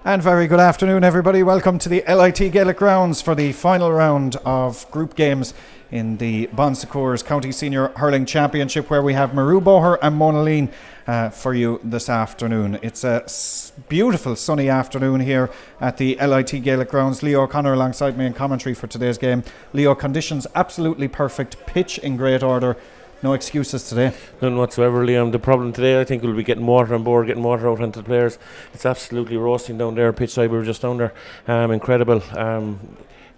And very good afternoon, everybody. Welcome to the LIT Gaelic Grounds for the final round of group games in the Bon Secours County Senior Hurling Championship, where we have Murroe, Boher and Monaleen for you this afternoon. It's a beautiful sunny afternoon here at the LIT Gaelic Grounds. Leo O'Connor alongside me in commentary for today's game. Leo, conditions absolutely perfect, pitch in great order. No excuses today. None whatsoever, Liam. The problem today, I think, will be getting water on board, getting water out onto the players. It's absolutely roasting down there, pitch side. We were just down there. Incredible.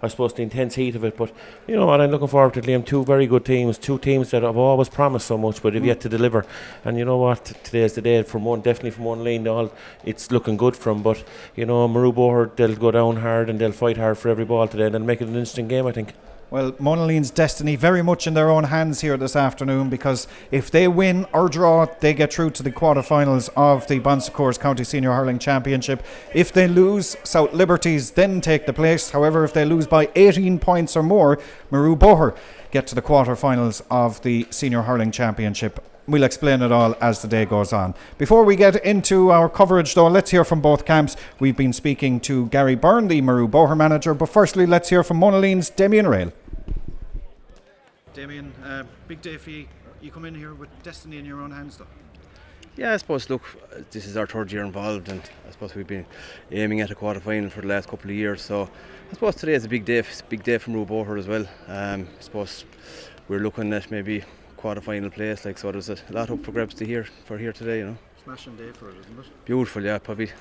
I suppose the intense heat of it. But you know what, I'm looking forward to, Liam. Two very good teams. Two teams that have always promised so much, but have yet to deliver. And you know what, today's the day for one, definitely for Monaleen. It's looking good from. But you know, Murroe, Boher, they'll go down hard and they'll fight hard for every ball today, and they'll make it an interesting game, I think. Well, Monaleen's destiny very much in their own hands here this afternoon, because if they win or draw, they get through to the quarterfinals of the Bon Secours County Senior Hurling Championship. If they lose, South Liberties then take the place. However, if they lose by 18 points or more, Murroe Boher get to the quarterfinals of the Senior Hurling Championship. We'll explain it all as the day goes on. Before we get into our coverage, though, let's hear from both camps. We've been speaking to Gary Byrne, the Murroe Boher manager, but firstly, let's hear from Monaleen's Damien Rail. Damien, big day for you. You come in here with destiny in your own hands, though. Yeah, I suppose, look, this is our third year involved, and I suppose we've been aiming at a quarter-final for the last couple of years, so I suppose today is a big day for Murroe Boher as well. I suppose we're looking at maybe quarter-final place, so there's a lot up for grabs here today, you know. Smashing day for it, isn't it? Beautiful, yeah, probably a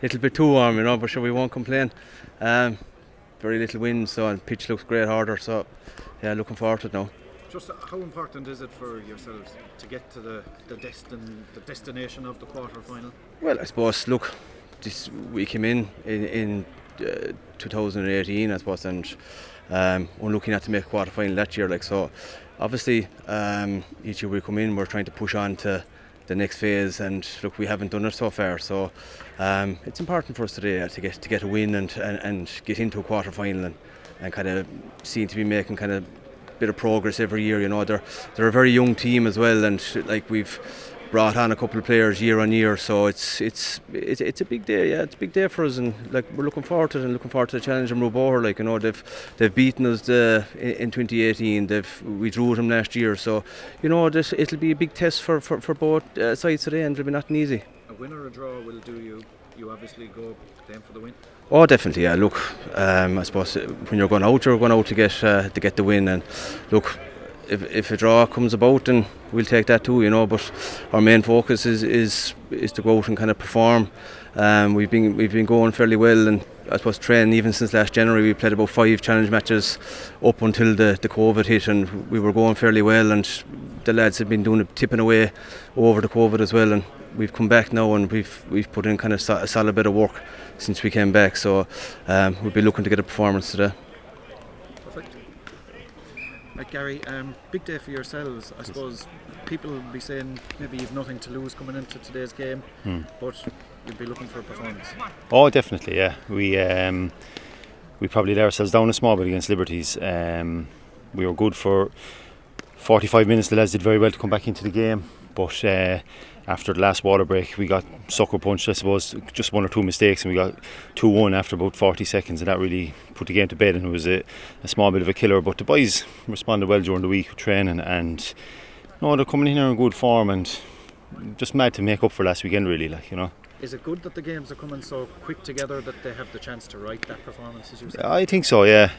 little bit too warm, you know, but sure, we won't complain. Very little wind, so and pitch looks great harder, so yeah, looking forward to it now. Just how important is it for yourselves to get to the destination of the quarter-final? Well, I suppose, look, we came in 2018, I suppose, and we're looking at to make a quarter-final that year, so obviously each year we come in, we're trying to push on to the next phase, and look, we haven't done it so far, so it's important for us today to get a win and get into a quarter-final and kind of seem to be making kind of bit of progress every year. You know, they're a very young team as well, and we've brought on a couple of players year on year, so it's a big day. Yeah, it's a big day for us, and we're looking forward to it and looking forward to the challenge in Murroe Boher. You know, they've beaten us in 2018. We drew them last year, so you know it'll be a big test for both sides today, and it'll be nothing easy. A win or a draw will do you. You obviously go then for the win. Oh, definitely, yeah. Look, I suppose when you're going out to get the win, and look, if a draw comes about, then we'll take that too, you know. But our main focus is to go out and kind of perform. We've been going fairly well, and I suppose training even since last January. We played about 5 challenge matches up until the COVID hit, and we were going fairly well. And the lads have been tipping away over the COVID as well, and we've come back now, and we've put in kind of a solid bit of work since we came back, so we'll be looking to get a performance today. Perfect. Right, Gary, big day for yourselves. I suppose people will be saying maybe you've nothing to lose coming into today's game, but you'll be looking for a performance. Oh, definitely, yeah. We probably let ourselves down a small bit against Liberties. We were good for 45 minutes. The lads did very well to come back into the game, but after the last water break we got sucker punched, I suppose, just 1 or 2 mistakes, and we got 2-1 after about 40 seconds, and that really put the game to bed, and it was a small bit of a killer. But the boys responded well during the week with training, and no, they're coming in here in good form, and just mad to make up for last weekend, really, you know. Is it good that the games are coming so quick together that they have the chance to write that performance, as you said? I think so, yeah.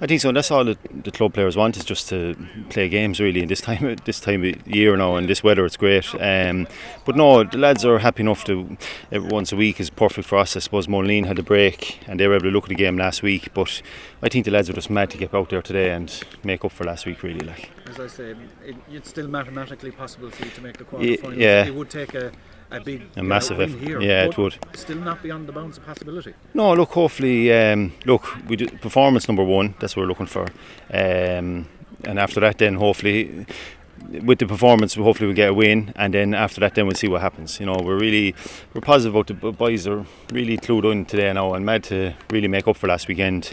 I think so. That's all the club players want, is just to play games, really. And this time of year now, and this weather, it's great. But no, the lads are happy enough to. Once a week is perfect for us. I suppose Monaleen had a break, and they were able to look at the game last week. But I think the lads are just mad to get out there today and make up for last week, really. As I say, it's still mathematically possible for you to make the quarterfinals. Yeah. It would take a massive win effort. Here, yeah, it would. Still not beyond the bounds of possibility. No, look, hopefully, we do performance number 1. That's what we're looking for, and after that, then hopefully, with the performance, hopefully we'll get a win, and then after that, then we'll see what happens. You know, we're positive about the boys. Are really clued in today now, and mad to really make up for last weekend.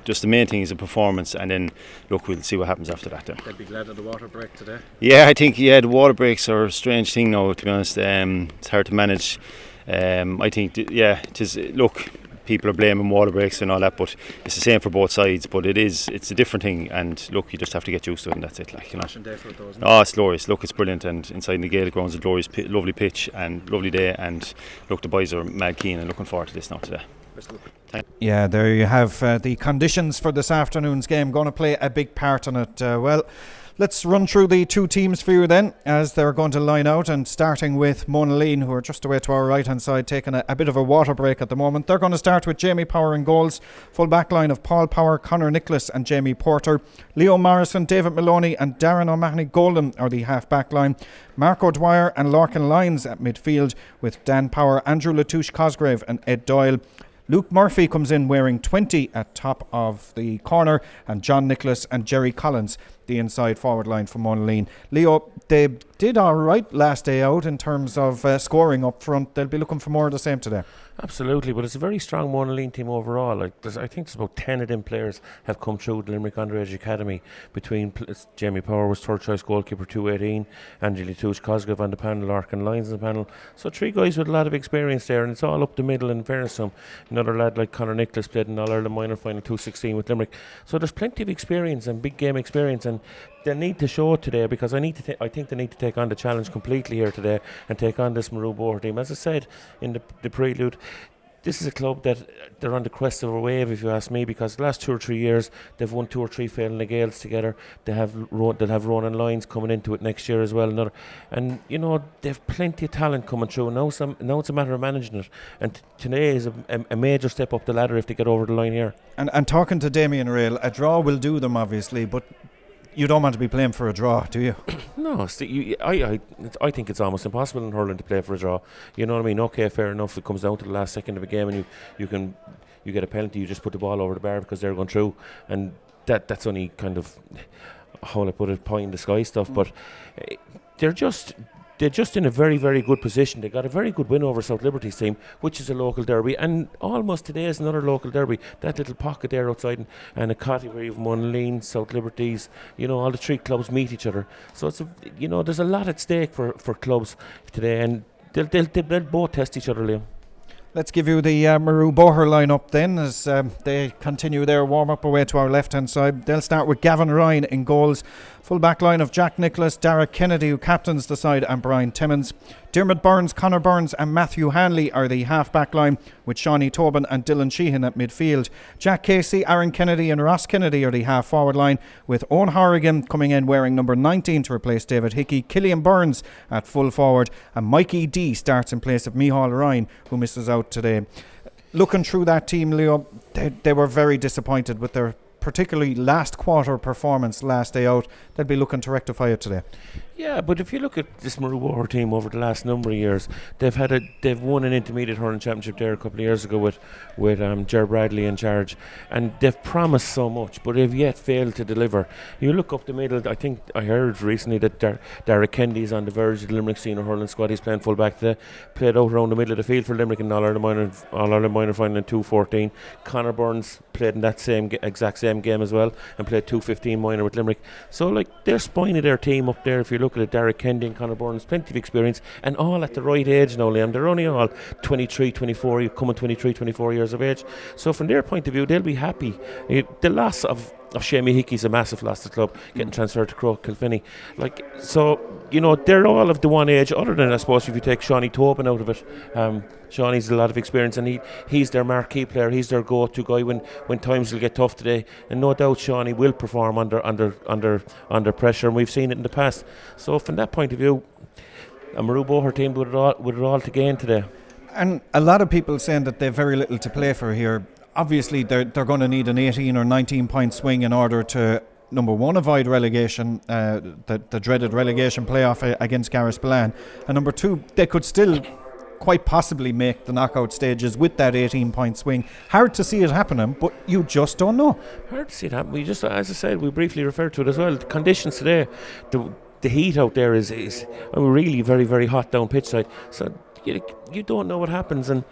Just the main thing is a performance, and then look, we'll see what happens after that then. They'll be glad of the water break today. Yeah, I think the water breaks are a strange thing now, to be honest. It's hard to manage I think, it is. Look, people are blaming water breaks and all that, but it's the same for both sides. But it's a different thing, and look, you just have to get used to it, and that's it. Like, you know. Day for those, It's glorious. Look, it's brilliant, and inside the Gaelic grounds, a glorious, lovely pitch, and lovely day. And look, the boys are mad keen and looking forward to this now today. Yeah, there you have the conditions for this afternoon's game. Going to play a big part in it. Let's run through the two teams for you then, as they're going to line out, and starting with Monaleen, who are just away to our right hand side, taking a bit of a water break at the moment. They're going to start with Jamie Power in goals, full back line of Paul Power, Conor Nicholas and Jamie Porter. Leo Morrison, David Maloney and Darren O'Mahony Golden are the half back line. Mark O'Dwyer and Larkin Lyons at midfield, with Dan Power, Andrew Latouche Cosgrave and Ed Doyle. Luke Murphy comes in wearing 20 at top of the corner, and John Nicholas and Jerry Collins the inside forward line for Monaleen. Leo, they did all right last day out in terms of scoring up front. They'll be looking for more of the same today. Absolutely, but it's a very strong Monaleen team overall. I think there's about 10 of them players have come through the Limerick Underage Academy. Between Jamie Power was third choice goalkeeper 218, Andrew Latouche Cosgrave on the panel, Larkin Lyons on the panel. So 3 guys with a lot of experience there, and it's all up the middle in fairness to them. Another lad like Conor Nicholas played in All-Ireland minor final 216 with Limerick. So there's plenty of experience and big game experience, and they need to show it today, because I think they need to take on the challenge completely here today and take on this Murroe Boher team. As I said in the prelude, this is a club that they're on the crest of a wave, if you ask me, because the last 2 or 3 years they've won 2 or 3 Failing the Gaels together. They'll have Ronan Lyons coming into it next year as well. And you know, they've plenty of talent coming through. Now it's a matter of managing it. And today is a major step up the ladder if they get over the line here. And talking to Damien Rail, a draw will do them obviously, but you don't want to be playing for a draw, do you? No, I think it's almost impossible in hurling to play for a draw. You know what I mean? Okay, fair enough. It comes down to the last second of a game, and you get a penalty. You just put the ball over the bar because they're going through, and that's only kind of, how I put it, pie in the sky stuff. But they're just in a very, very good position. They got a very good win over South Liberty's team, which is a local derby, and almost today is another local derby. That little pocket there outside, and a cotty where you've Monaleen, South Liberty's, all the 3 clubs meet each other. So it's there's a lot at stake for clubs today, and they'll both test each other, Liam. Let's give you the Murroe Boher line-up then, as they continue their warm-up away to our left-hand side. They'll start with Gavin Ryan in goals. Full back line of Jack Nicholas, Dara Kennedy, who captains the side, and Brian Timmins. Dermot Burns, Conor Burns and Matthew Hanley are the half-back line, with Shawnee Tobin and Dylan Sheehan at midfield. Jack Casey, Aaron Kennedy and Ross Kennedy are the half-forward line, with Owen Horrigan coming in wearing number 19 to replace David Hickey. Killian Burns at full forward, and Mikey D starts in place of Micheál Ryan, who misses out today. Looking through that team, Leo, they were very disappointed with their particularly last quarter performance last day out. They'll be looking to rectify it today. Yeah, but if you look at this Murroe Boher team over the last number of years, they've won an intermediate hurling championship there a couple of years ago with Ger Bradley in charge, and they've promised so much, but they've yet failed to deliver. You look up the middle. I think I heard recently that Dara Kennedy is on the verge of the Limerick senior hurling squad. He's playing full back today. Played out around the middle of the field for Limerick in All-Ireland minor final in 214. Conor Burns played in that exact same game as well, and played 215 minor with Limerick. So they're spine of their team up there. If you look at it, Derek Kennedy and Conor Burns, plenty of experience, and all at the right age now, Liam. They're only all 23, 24, coming 23, 24 years of age. So from their point of view, they'll be happy. The loss of Shamie Hickey's a massive loss to the club, getting transferred to Croke Kilfinny. They're all of the one age, other than, I suppose, if you take Shawnee Tobin out of it. Shawnee's a lot of experience, and he's their marquee player. He's their go-to guy when times will get tough today, and no doubt Shawnee will perform under pressure, and we've seen it in the past. So from that point of view, a Murroe Boher team with it all to gain today. And a lot of people saying that they've very little to play for here. Obviously they're going to need an 18 or 19 point swing in order to, number one, avoid relegation, the dreaded relegation playoff against Garris-Ballan, and number two, they could still quite possibly make the knockout stages with that 18 point swing. Hard to see it happening, but you just don't know. Hard to see it happen. We just, as I said, we briefly referred to it as well. The conditions today, the heat out there is really very, very hot down pitch side. So you don't know what happens, and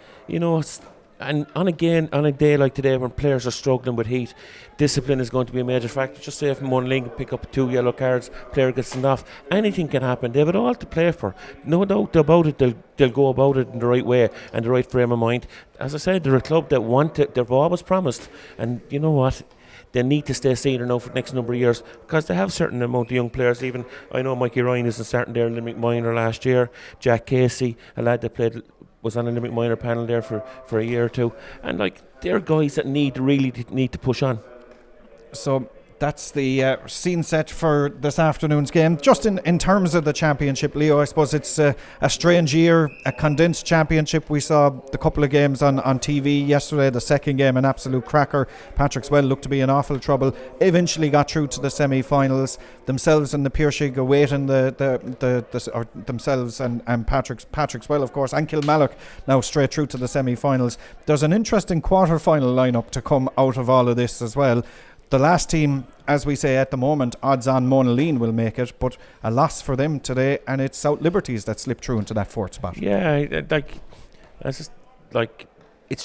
And on a day like today when players are struggling with heat, discipline is going to be a major factor. Just say if Monaleen can pick up 2 yellow cards, player gets sent off, anything can happen. They have it all to play for. No doubt about it, they'll go about it in the right way and the right frame of mind. As I said, they're a club that want it, they've always promised. And you know what? They need to stay senior now for the next number of years because they have a certain amount of young players. Even I know Mikey Ryan isn't starting there in Limerick Minor last year. Jack Casey, a lad that was on a Limerick Minor panel there for a year or two, and like they're guys that need to push on. So that's the scene set for this afternoon's game. Just in terms of the championship, Leo, I suppose it's a strange year, a condensed championship. We saw the couple of games on TV yesterday. The second game, an absolute cracker. Patrickswell looked to be in awful trouble. Eventually got through to the semi-finals. Themselves and the Piershig awaiting themselves and Patrickswell, of course, and Kilmallock now straight through to the semi-finals. There's an interesting quarter-final lineup to come out of all of this as well. The last team, as we say at the moment, odds on Monaleen will make it, but a loss for them today, and it's South Liberties that slipped through into that fourth spot. Yeah, it's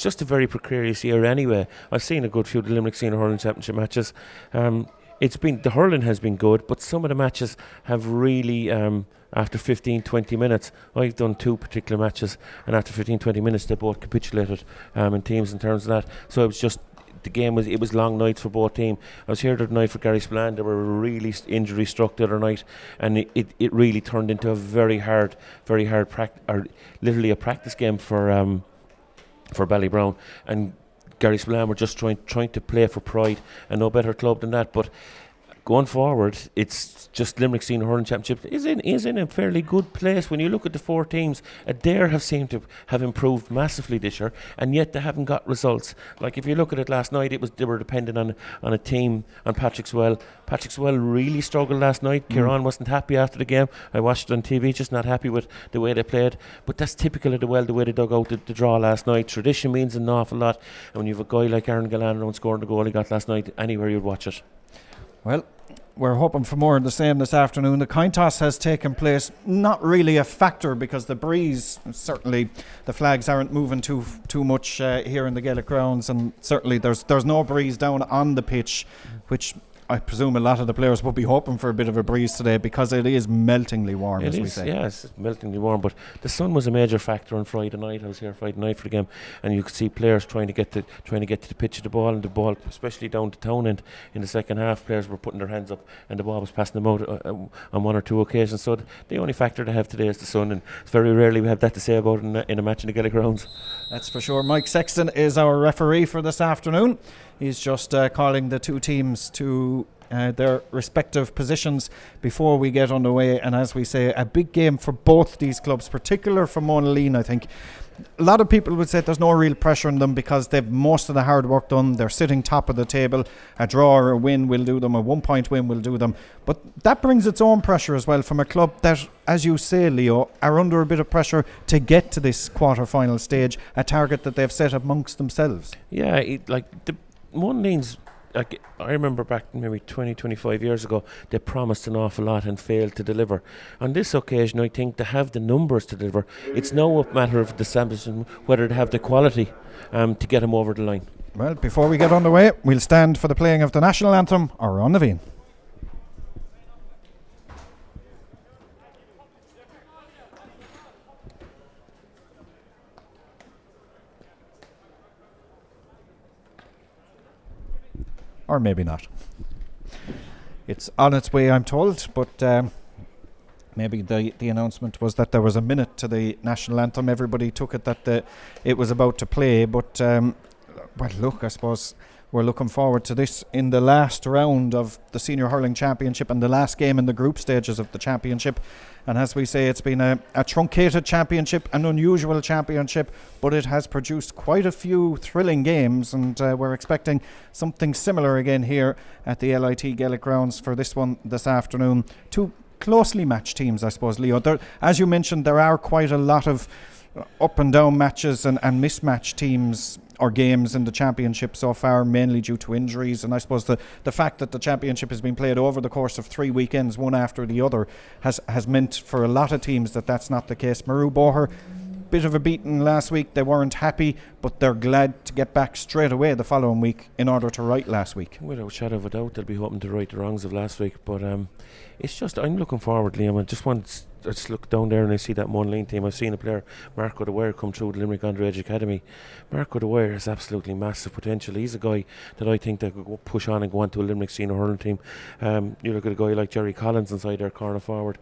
just a very precarious year anyway. I've seen a good few of the Limerick Senior Hurling Championship matches. The hurling has been good, but some of the matches have really, after 15-20 minutes, I've done 2 particular matches, and after 15-20 minutes they both capitulated in teams in terms of that. So it was just, the game was long nights for both teams. I was here the other night for Gary Spillane. They were really injury struck the other night, and it really turned into a very hard literally a practice game for Ballybrown. And Gary Spillane were just trying to play for pride, and no better club than that. But going forward, it's just Limerick Senior Hurling Championship is in a fairly good place. When you look at the 4 teams, Adair have seemed to have improved massively this year, and yet they haven't got results. Like if you look at it last night, they were dependent on a team, on Patrickswell. Patrickswell really struggled last night. Kieran wasn't happy after the game. I watched it on TV, just not happy with the way they played. But that's typical of the way they dug out the draw last night. Tradition means an awful lot, and when you have a guy like Aaron Gallagher scoring the goal he got last night, anywhere you'd watch it. Well, we're hoping for more of the same this afternoon. The coin toss has taken place, not really a factor because the breeze, certainly the flags aren't moving too much here in the Gaelic grounds, and certainly there's no breeze down on the pitch, which I presume a lot of the players will be hoping for a bit of a breeze today because it is meltingly warm, as we say. Yes, it's meltingly warm, but the sun was a major factor on Friday night. I was here Friday night for the game, and you could see players trying to get to the pitch of the ball, and the ball, especially down to town end in the second half, players were putting their hands up, and the ball was passing them out on 1 or 2 occasions. So the only factor they have today is the sun, and it's very rarely we have that to say about in a match in the Gaelic grounds. That's for sure. Mike Sexton is our referee for this afternoon. He's just calling the 2 teams to their respective positions before we get underway. And as we say, a big game for both these clubs, particular for Monaleen, I think. A lot of people would say there's no real pressure on them because they've most of the hard work done. They're sitting top of the table. A draw or a win will do them. A 1-point win will do them. But that brings its own pressure as well from a club that, as you say, Leo, are under a bit of pressure to get to this quarter-final stage, a target that they've set amongst themselves. Yeah, the Monaleen's, I remember back maybe 20-25 years ago, they promised an awful lot and failed to deliver. On this occasion, I think they have the numbers to deliver. It's now a matter of establishing whether they have the quality to get them over the line. Well, before we get underway, we'll stand for the playing of the national anthem, or on the Veen. Or maybe not. It's on its way, I'm told, but maybe the announcement was that there was a minute to the national anthem. Everybody took it that it was about to play, but well, look, I suppose we're looking forward to this in the last round of the Senior Hurling Championship and the last game in the group stages of the championship. And as we say, it's been a truncated championship, an unusual championship, but it has produced quite a few thrilling games, and we're expecting something similar again here at the LIT Gaelic Grounds for this one this afternoon. 2 closely matched teams, I suppose, Leo. As you mentioned, there are quite a lot of up and down matches and mismatched teams or games in the championship so far, mainly due to injuries. And I suppose the fact that the championship has been played over the course of 3 weekends, one after the other, has meant for a lot of teams that that's not the case. Murroe Boher, bit of a beating last week. They weren't happy, but they're glad to get back straight away the following week in order to right last week. Without shadow of a doubt, they'll be hoping to right the wrongs of last week. But it's just, I'm looking forward, Liam. I just look down there and I see that Monaleen team. I've seen a player, Marco Dwyer, come through the Limerick Underage Academy. Marco Dwyer has absolutely massive potential. He's a guy that I think that could go push on and go on to a Limerick senior hurling team. You look at a guy like Jerry Collins inside their corner forward.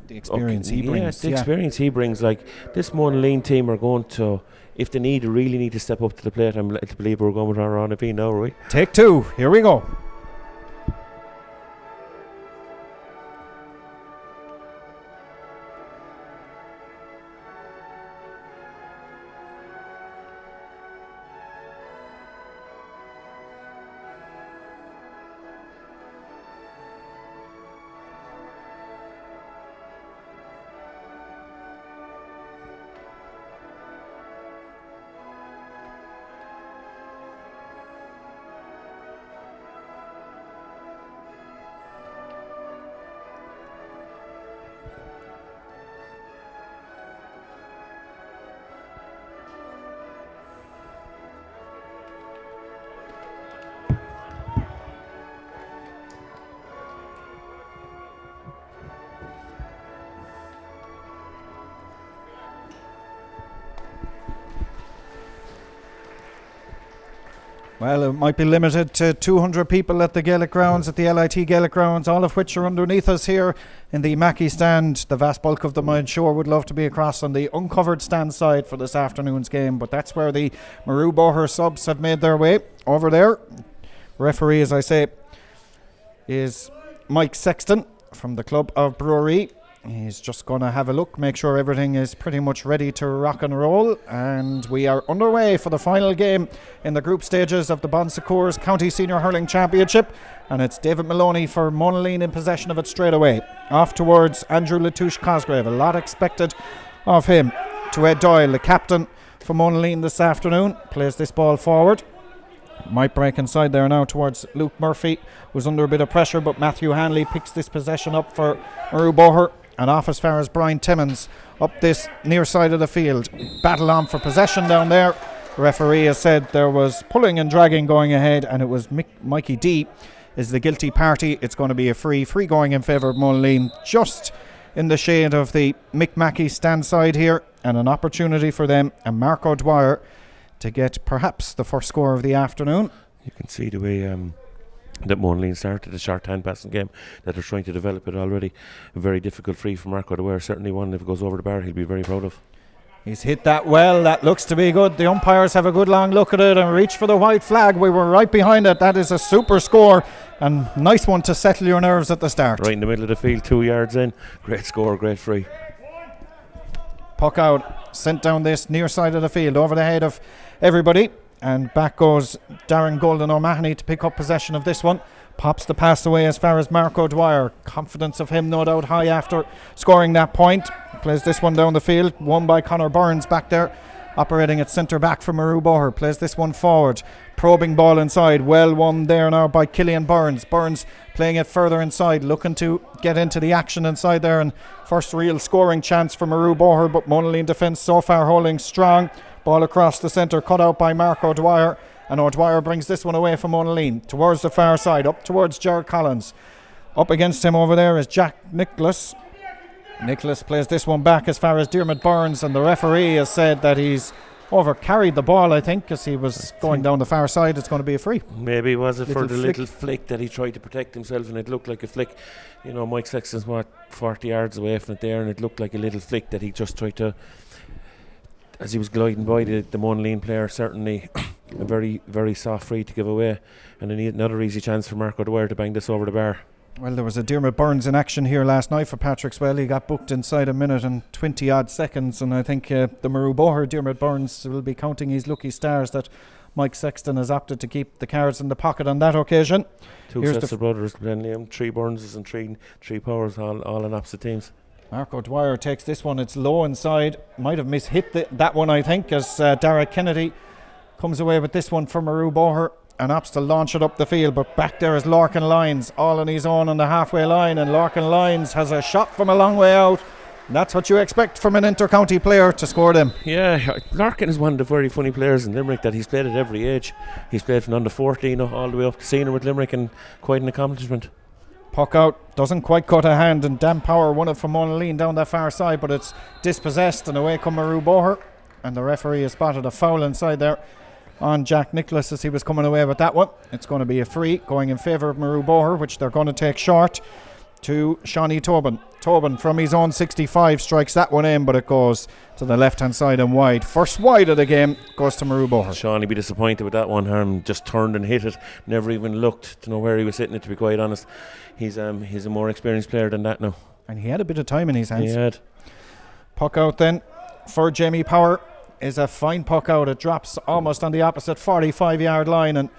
The experience he brings. Experience he brings. Like, this Monaleen team are going to, if they really need to step up to the plate. I'm led to believe we're going with our on now, right? Take 2. Here we go. Well, it might be limited to 200 people at the Gaelic grounds, at the LIT Gaelic grounds, all of which are underneath us here in the Mackey stand. The vast bulk of them, I'm sure, would love to be across on the uncovered stand side for this afternoon's game, but that's where the Murroe Boher subs have made their way over there. Referee, as I say, is Mike Sexton from the club of Brewery. He's just going to have a look, make sure everything is pretty much ready to rock and roll, and we are underway for the final game in the group stages of the Bon Secours County Senior Hurling Championship, and it's David Maloney for Monaleen in possession of it straight away. Off towards Andrew Latouche Cosgrave, a lot expected of him. To Ed Doyle, the captain for Monaleen this afternoon, plays this ball forward. Might break inside there now towards Luke Murphy, who's under a bit of pressure, but Matthew Hanley picks this possession up for Murroe Boher. And off as far as Brian Timmins up this near side of the field. Battle on for possession down there. The referee has said there was pulling and dragging going ahead, and it was Mikey D is the guilty party. It's going to be a free going in favour of Monaleen, just in the shade of the Mick Mackey stand side here, and an opportunity for them and Marco Dwyer to get perhaps the first score of the afternoon. You can see the way that Monaleen started the short hand passing game, that they're trying to develop it already. A very difficult free for Marco Dwyer, certainly one if it goes over the bar he'll be very proud of. He's hit that well, that looks to be good. The umpires have a good long look at it and reach for the white flag. We were right behind it. That is a super score, and nice one to settle your nerves at the start. Right in the middle of the field, 2 yards in. Great score, great free. Puck out, sent down this near side of the field over the head of everybody. And back goes Darren Golden O'Mahony to pick up possession of this one. Pops the pass away as far as Marco Dwyer. Confidence of him no doubt high after scoring that point. Plays this one down the field. Won by Conor Burns back there. Operating at centre back for Murroe Boher. Plays this one forward. Probing ball inside. Well won there now by Killian Burns. Burns playing it further inside. Looking to get into the action inside there. And first real scoring chance for Murroe Boher. But Monaleen defence so far holding strong. Ball across the centre, cut out by Marco Dwyer, and O'Dwyer brings this one away from Monaleen towards the far side, up towards Jared Collins. Up against him over there is Jack Nicholas. Nicholas plays this one back as far as Diarmuid Burns, and the referee has said that he's over-carried the ball, I think, as he was going down the far side. It's going to be a free. Maybe was it for the little flick that he tried to protect himself, and it looked like a flick. You know, Mike Sexton's 40 yards away from it there, and it looked like a little flick that he just tried to, as he was gliding by the Monaleen player. Certainly a very, very soft free to give away, and another easy chance for Marco Dwyer to bang this over the bar. Well, there was a Diarmuid Burns in action here last night for Patrick Swell. He got booked inside a minute and 20 odd seconds, and I think the Murroe Boher Diarmuid Burns will be counting his lucky stars that Mike Sexton has opted to keep the cards in the pocket on that occasion. Two sets of brothers playing, Liam. 3 Burnses and three Powers, all in opposite teams. Marco Dwyer takes this one. It's low inside. Might have mishit that one, I think, as Derek Kennedy comes away with this one for Murroe Boher and opts to launch it up the field. But back there is Larkin Lyons, all on his own on the halfway line, and Larkin Lyons has a shot from a long way out. That's what you expect from an inter-county player, to score them. Yeah, Larkin is one of the very funny players in Limerick, that he's played at every age. He's played from under 14 all the way up to senior with Limerick, and quite an accomplishment. Puck out, doesn't quite cut a hand, and Dan Power won it from Monaleen down that far side, but it's dispossessed, and away come Murroe Boher, and the referee has spotted a foul inside there on Jack Nicholas as he was coming away with that one. It's going to be a free going in favour of Murroe Boher, which they're going to take short to Shawnee Tobin. Tobin from his own 65 strikes that one in, but it goes to the left hand side and wide. First wide of the game goes to Murroe Boher. Shawnee be disappointed with that one. Just turned and hit it, never even looked to know where he was hitting it, to be quite honest. He's a more experienced player than that now. And he had a bit of time in his hands. He had. Puck out then for Jamie Power is a fine puck out. It drops almost on the opposite 45-yard line, and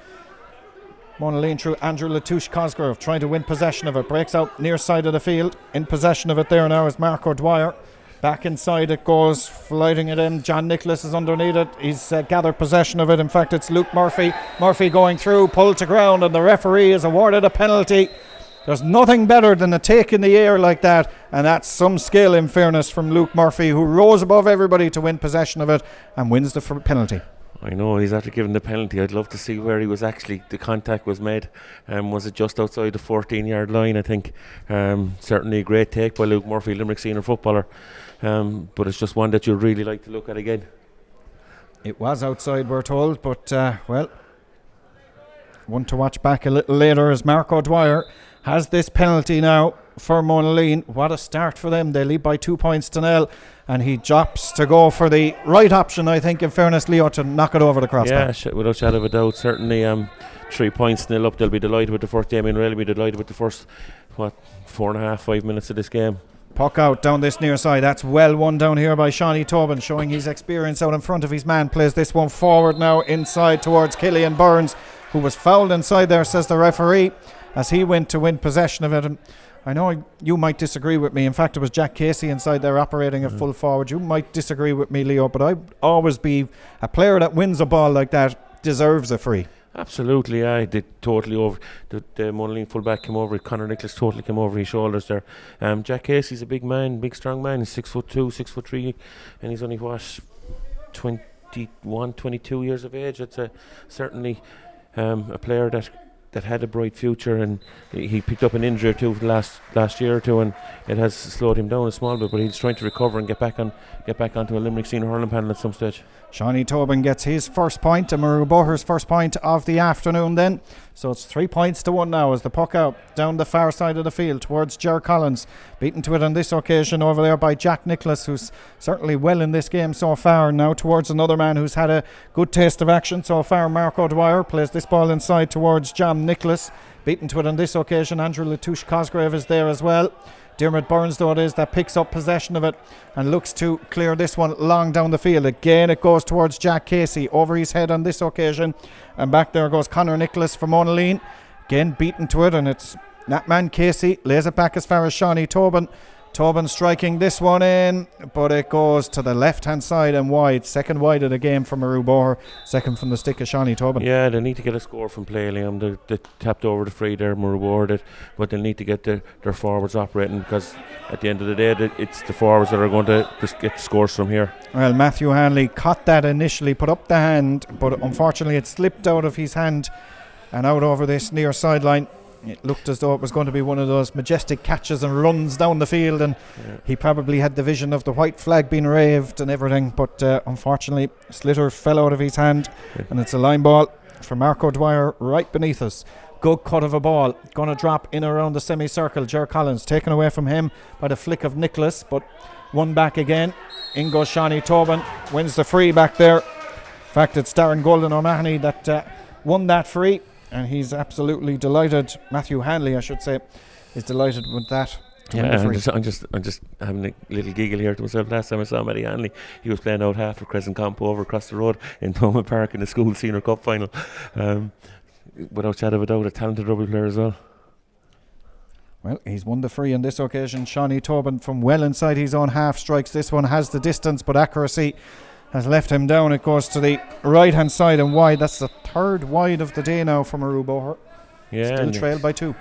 Monaleen through Andrew Latouche Cosgrove trying to win possession of it. Breaks out near side of the field. In possession of it there now is Mark O'Dwyer. Back inside it goes, flighting it in. John Nicholas is underneath it. He's gathered possession of it. In fact, it's Luke Murphy. Murphy going through, pulled to ground, and the referee is awarded a penalty. There's nothing better than a take in the air like that, and that's some skill, in fairness, from Luke Murphy, who rose above everybody to win possession of it and wins the penalty. I know he's after giving the penalty. I'd love to see where he was actually, the contact was made. Was it just outside the 14-yard line, I think? Certainly a great take by Luke Murphy, Limerick senior footballer. But it's just one that you'd really like to look at again. It was outside, we're told, but one to watch back a little later as Mark O'Dwyer has this penalty now for Monaleen. What a start for them. They lead by 2 points to nil, and he drops to go for the right option, I think, in fairness, Leo, to knock it over the crossbar. Yeah, without shadow of a doubt. Certainly 3 points nil up. They'll be delighted with the first game. They'll be delighted with the first 4.5-5 minutes of this game. Puck out down this near side. That's well won down here by Shawnee Tobin, showing his experience out in front of his man. Plays this one forward now inside towards Killian Burns, who was fouled inside there, says the referee, as he went to win possession of it. And I know you might disagree with me. In fact, it was Jack Casey inside there operating at full forward. You might disagree with me, Leo, but I'd always be a player that wins a ball like that deserves a free. Absolutely, I did totally over. The Monaleen fullback came over. Conor Nicholas totally came over his shoulders there. Jack Casey's a big man, big strong man. He's 6'2", 6'3", and he's only 21, 22 years of age. It's certainly a player that had a bright future, and he picked up an injury or two last year or two, and it has slowed him down a small bit, but he's trying to recover and get back onto a Limerick senior hurling panel at some stage. Shawnee Tobin gets his first point, and Murroe Boher's first point of the afternoon then. So it's 3 points to 1 now as the puck out down the far side of the field towards Ger Collins. Beaten to it on this occasion over there by Jack Nicholas, who's certainly well in this game so far. Now towards another man who's had a good taste of action so far, Mark O'Dwyer. Plays this ball inside towards John Nicholas. Beaten to it on this occasion, Andrew Latouche Cosgrave is there as well. Dermot Burns, though, it is that picks up possession of it and looks to clear this one long down the field. Again, it goes towards Jack Casey, over his head on this occasion, and back there goes Conor Nicholas for Monaleen. Again, beaten to it, and it's that man Casey lays it back as far as Shawnee Tobin. Tobin striking this one in, but it goes to the left hand side and wide. Second wide of the game for Murroe Boher, second from the stick of Shawnee Tobin. Yeah, they need to get a score from play, Liam. They tapped over the free there, Murroe Boher did, but they need to get their forwards operating, because at the end of the day it's the forwards that are going to just get the scores from here. Well, Matthew Hanley caught that initially, put up the hand, but unfortunately it slipped out of his hand and out over this near sideline. It looked as though it was going to be one of those majestic catches and runs down the field, and he probably had the vision of the white flag being waved and everything, but unfortunately Slitter fell out of his hand, and it's a line ball for Mark O'Dwyer right beneath us. Good cut of a ball, going to drop in around the semicircle. Ger Collins taken away from him by the flick of Nicholas, but one back again. In goes Shawnee Tobin, wins the free back there. In fact, it's Darren Golden O'Mahony that won that free, and he's absolutely delighted. Matthew Hanley, I should say, is delighted with that. Yeah, I'm just having a little giggle here to myself. Last time I saw Matty Hanley, he was playing out half for Crescent Campo over across the road in Thomond Park in the school senior cup final. Without shadow of a doubt, a talented rugby player as well. Well, he's won the free on this occasion. Shawnee Tobin from well inside his own half strikes. This one has the distance, but accuracy has left him down. It goes to the right hand side and wide. That's the third wide of the day now from Murroe Boher. Yeah, still trailed by 2.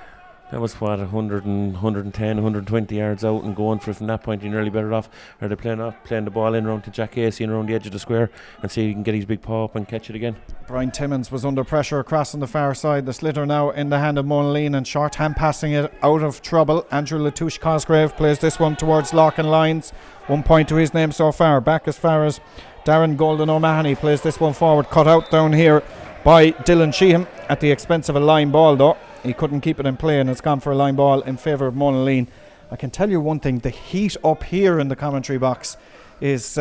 That was what, 100 and 110, 120 yards out and going for it from that point. You're nearly better off. Are they playing the ball in around to Jack Casey and around the edge of the square and see if he can get his big paw up and catch it again. Brian Timmins was under pressure across on the far side. The sliotar now in the hand of Monaleen and short hand passing it out of trouble. Andrew Latouche Cosgrave plays this one towards Larkin Lines. 1 point to his name so far. Back as far as Darren Golden O'Mahony plays this one forward. Cut out down here by Dylan Sheehan at the expense of a line ball though. He couldn't keep it in play and it's gone for a line ball in favour of Monaleen. I can tell you one thing, the heat up here in the commentary box is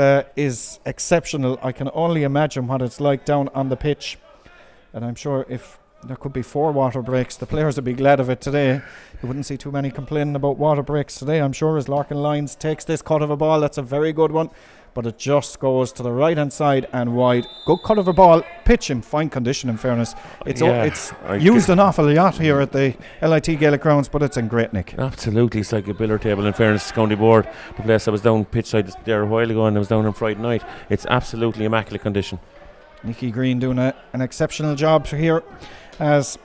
exceptional. I can only imagine what it's like down on the pitch. And I'm sure if there could be 4 water breaks, the players would be glad of it today. You wouldn't see too many complaining about water breaks today, I'm sure, as Larkin Lines takes this cut of a ball. That's a very good one. But it just goes to the right hand side and wide. Good cut of a ball. Pitch in fine condition, in fairness. It's used an awful lot here at the LIT Gaelic grounds, but it's in great nick. Absolutely, it's like a billiard table. In fairness, County Board, the place I was down pitch side there a while ago and I was down on Friday night. It's absolutely immaculate condition. Nicky Green doing an exceptional job here as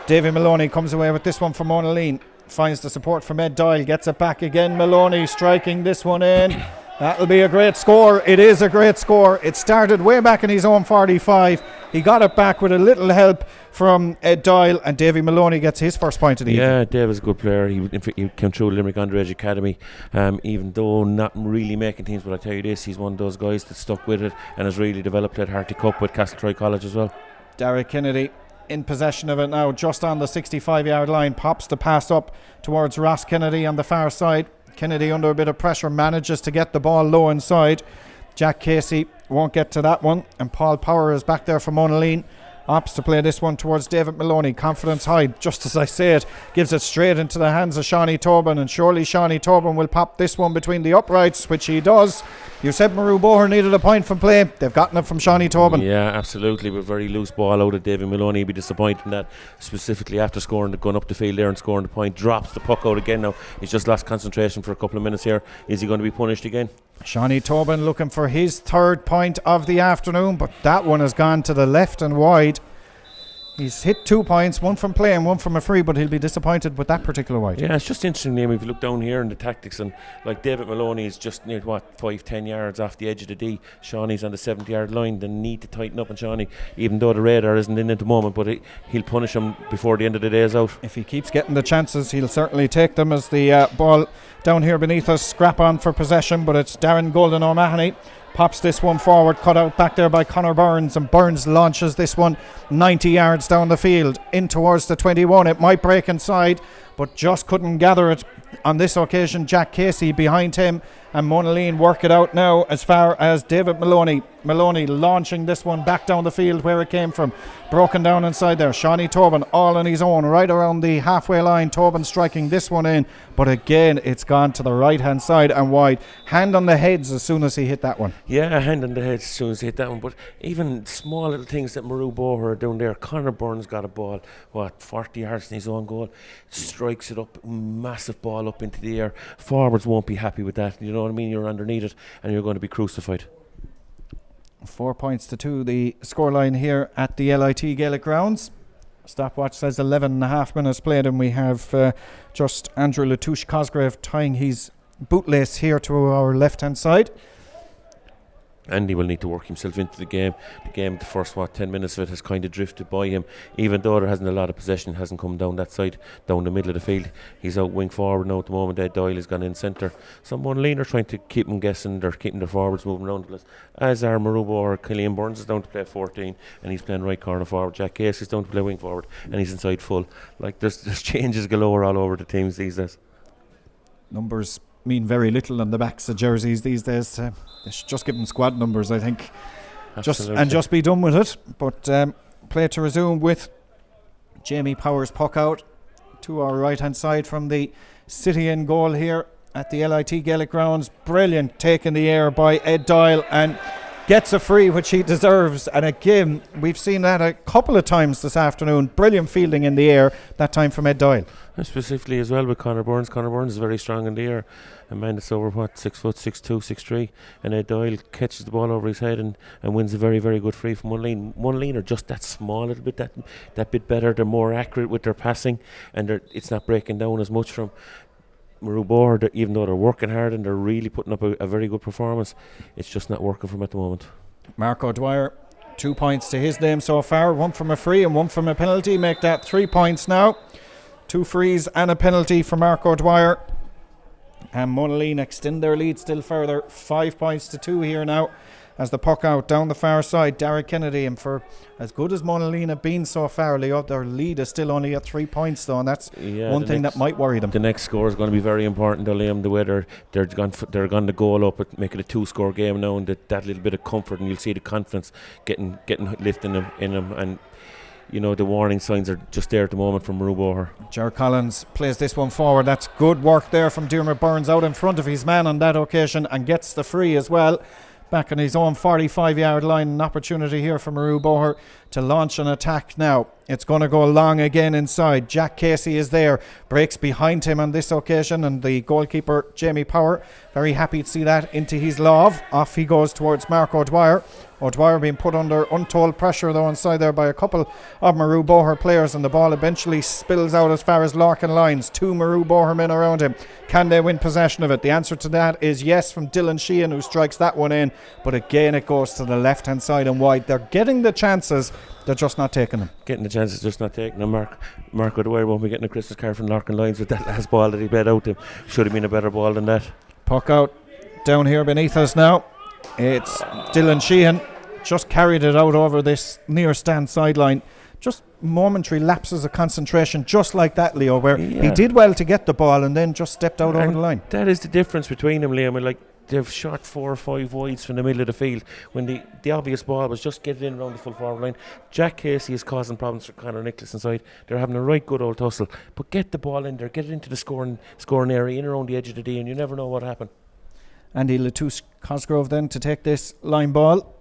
Davy Maloney comes away with this one from Monaleen. Finds the support from Ed Doyle, gets it back again. Maloney striking this one in. That'll be a great score. It is a great score. It started way back in his own 45. He got it back with a little help from Ed Doyle, and Davy Maloney gets his first point of the evening. Yeah, Dave is a good player. He came through Limerick Underage Academy, even though not really making teams. But I tell you this, he's one of those guys that stuck with it and has really developed at Harty Cup with Castletroy College as well. Derek Kennedy in possession of it now, just on the 65-yard line. Pops the pass up towards Ross Kennedy on the far side. Kennedy under a bit of pressure manages to get the ball low inside. Jack Casey won't get to that one, and Paul Power is back there for Monaleen. Opts to play this one towards David Maloney. Confidence high, just as I say it. Gives it straight into the hands of Shawnee Tobin, and surely Shawnee Tobin will pop this one between the uprights, which he does. You said Murroe Boher needed a point from play. They've gotten it from Shawnee Tobin. Yeah, absolutely. But very loose ball out of David Maloney. He'd be disappointed in that, specifically after scoring, going up the field there and scoring the point. Drops the puck out again now. He's just lost concentration for a couple of minutes here. Is he going to be punished again? Shawnee Tobin looking for his 3rd point of the afternoon, but that one has gone to the left and wide. He's hit 2 points, one from play and one from a free, but he'll be disappointed with that particular wide. Yeah, it's just interesting, Liam, if you look down here in the tactics, and like David Maloney is just near 5-10 yards off the edge of the D. Shawnee's on the 70-yard line. They need to tighten up on Shawnee, even though the radar isn't in at the moment, but he'll punish him before the end of the day is out. If he keeps getting the chances, he'll certainly take them, as the ball down here beneath us scrap on for possession, but it's Darren Golden O'Mahony. Pops this one forward, cut out back there by Conor Burns, and Burns launches this one 90 yards down the field in towards the 21. It might break inside, but just couldn't gather it on this occasion. Jack Casey behind him, and Monaleen work it out now as far as David Maloney. Maloney launching this one back down the field where it came from. Broken down inside there. Shawnee Tobin all on his own right around the halfway line. Tobin striking this one in, but again it's gone to the right hand side and wide. Hand on the heads as soon as he hit that one. Yeah, hand on the heads as soon as he hit that one. But even small little things that Murroe Boher are down there. Conor Burns got a ball 40 yards in his own goal, strikes it up, massive ball up into the air. Forwards won't be happy with that, you know what I mean? You're underneath it and you're going to be crucified. 4 points to 2 the scoreline here at the LIT Gaelic grounds. Stopwatch says 11.5 minutes played, and we have just Andrew Latouche Cosgrave tying his bootlace here to our left hand side. Andy will need to work himself into the game. The first 10 minutes of it has kind of drifted by him, even though there hasn't a lot of possession, hasn't come down that side, down the middle of the field. He's out wing forward now at the moment. Ed Doyle has gone in centre. So Monaleen are trying to keep him guessing. They're keeping their forwards moving around the place. As are Murroe or Killian Burns is down to play 14 and he's playing right corner forward. Jack Case is down to play wing forward and he's inside full. Like there's changes galore all over the teams these days. Numbers mean very little on the backs of jerseys these days. They should just give them squad numbers, I think. Just be done with it. But play to resume with Jamie Powers puck out to our right hand side from the City in goal here at the LIT Gaelic grounds. Brilliant take in the air by Ed Doyle, and gets a free, which he deserves. And again, we've seen that a couple of times this afternoon. Brilliant fielding in the air, that time from Ed Doyle. And specifically as well with Conor Burns. Conor Burns is very strong in the air. A man that's over 6 foot, 6'2", 6'3", and Ed Doyle catches the ball over his head and wins a very, very good free from Monaleen. Monaleen are just that small little bit, that bit better. They're more accurate with their passing, and it's not breaking down as much from Murroe Boher. Even though they're working hard and they're really putting up a very good performance, it's just not working for them at the moment. Mark O'Dwyer, 2 points to his name so far, 1 from a free and 1 from a penalty. Make that 3 points now. 2 frees and a penalty for Mark O'Dwyer. And Monaleen extend their lead still further, 5 points to 2 here now as the puck out down the far side. Derek Kennedy, and for as good as Monaleen have been so far, Leo, their lead is still only at 3 points though, and that's one thing that might worry them. The next score is going to be very important though, Liam. The way they're going to goal up, but make it a 2-score game now, and that little bit of comfort, and you'll see the confidence getting lifting them in them. And you know, the warning signs are just there at the moment from Murroe Boher. Ger Collins plays this one forward. That's good work there from Diarmuid Burns out in front of his man on that occasion, and gets the free as well. Back on his own 45-yard line. An opportunity here for Murroe Boher to launch an attack now. It's going to go long again inside. Jack Casey is there, breaks behind him on this occasion, and the goalkeeper Jamie Power very happy to see that into his love. Off he goes towards Mark O'Dwyer. O'Dwyer being put under untold pressure though inside there by a couple of Murroe Boher players, and the ball eventually spills out as far as Larkin lines. 2 Murroe Boher men around him. Can they win possession of it? The answer to that is yes from Dylan Sheehan, who strikes that one in, but again it goes to the left hand side and wide. They're getting the chances, they're just not taking them. Getting the chances, just not taking them. Mark O'Dwyer won't be getting a Christmas card from Larkin lines with that last ball that he played out to. Should have been a better ball than that. Puck out down here beneath us now. It's Dylan Sheehan, just carried it out over this near stand sideline. Just momentary lapses of concentration, just like that, Leo, where he did well to get the ball and then just stepped out over the line. That is the difference between them, Liam. Like, they've shot 4 or 5 wides from the middle of the field when the obvious ball was just getting in around the full forward line. Jack Casey is causing problems for Conor Nicholas inside. They're having a right good old tussle, but get the ball in there, get it into the scoring area, in around the edge of the D, and you never know what happened. Andy Latouche Cosgrove then to take this line ball.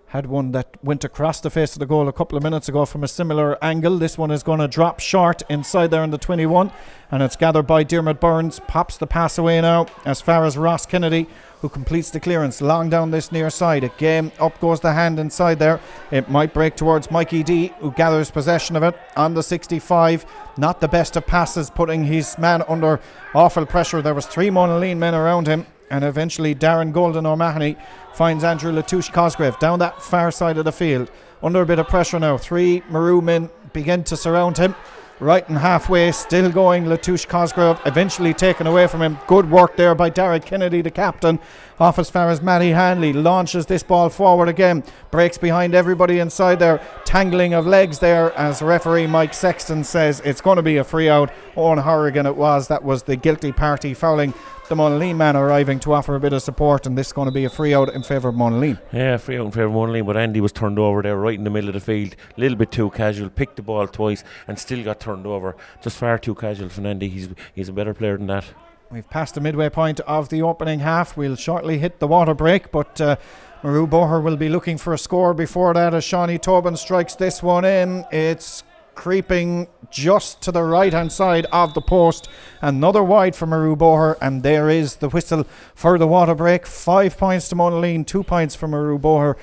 Had one that went across the face of the goal a couple of minutes ago from a similar angle. This one is going to drop short inside there in the 21, and it's gathered by Diarmuid Burns. Pops the pass away now as far as Ross Kennedy, who completes the clearance long down this near side. Again, up goes the hand inside there. It might break towards Mikey D, who gathers possession of it on the 65. Not the best of passes, putting his man under awful pressure. There was 3 Monaleen men around him, and eventually Darren Golden O'Mahony finds Andrew Latouche Cosgrave down that far side of the field. Under a bit of pressure now. 3 Murroe men begin to surround him. Right and halfway, still going Latouche Cosgrove, eventually taken away from him. Good work there by Derek Kennedy, the captain. Off as far as Matty Hanley, launches this ball forward again, breaks behind everybody inside there. Tangling of legs there as referee Mike Sexton says it's going to be a free out. Owen Horrigan it was, that was the guilty party fouling the Monaleen man arriving to offer a bit of support, and this is going to be a free out in favour of Monaleen. Yeah, free out in favour of Monaleen, but Andy was turned over there right in the middle of the field, a little bit too casual, picked the ball twice and still got turned over. Just far too casual for Andy. He's a better player than that. We've passed the midway point of the opening half. We'll shortly hit the water break, but Murroe Boher will be looking for a score before that as Shawnee Tobin strikes this one in. It's creeping just to the right hand side of the post. Another wide for Murroe Boher, and there is the whistle for the water break. 5 points to Monaleen, 2 points for Murroe Boher.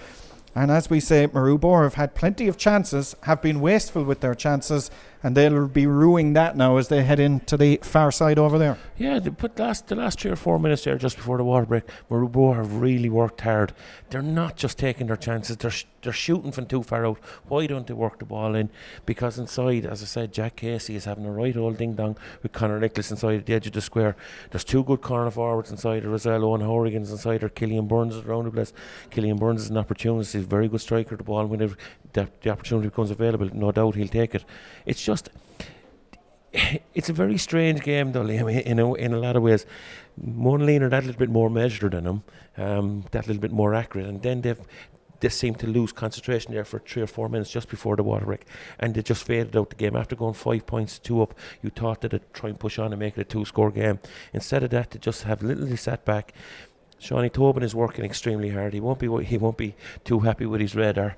And as we say, Murroe Boher have had plenty of chances, have been wasteful with their chances, and they'll be ruining that now as they head into the far side over there. Yeah, they put the last 3 or 4 minutes there just before the water break. Murroe Boher have really worked hard. They're not just taking their chances, they're shooting from too far out. Why don't they work the ball in? Because inside, as I said, Jack Casey is having a right old ding-dong with Conor Nicholas inside at the edge of the square. There's 2 good corner forwards inside there as well. Owen Horrigan's inside there. Killian Burns is around the place. Killian Burns is an opportunist. He's a very good striker of the ball. Whenever the opportunity becomes available, no doubt he'll take it. It's a very strange game though, Liam, in a lot of ways. Monaleen are that little bit more measured than them, that little bit more accurate, and then they seem to lose concentration there for 3 or 4 minutes just before the water break, and they just faded out the game. After going 5 points, 2 up, you thought that they'd try and push on and make it a 2-score game. Instead of that, they just have literally sat back. Shawnee Tobin is working extremely hard. He won't be too happy with his radar.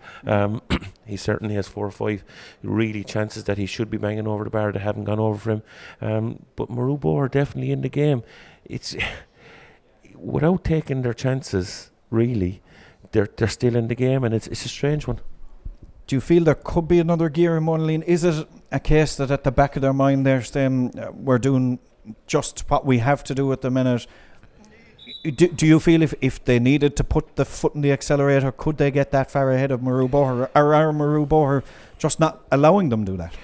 He certainly has 4 or 5 really chances that he should be banging over the bar that haven't gone over for him. But Murroe Boher definitely in the game. It's without taking their chances. Really, they're still in the game, and it's a strange one. Do you feel there could be another gear in Monaleen? Is it a case that at the back of their mind they're saying we're doing just what we have to do at the minute? Do you feel if they needed to put the foot in the accelerator, could they get that far ahead of Murroe Boher? Or are Murroe Boher just not allowing them to do that?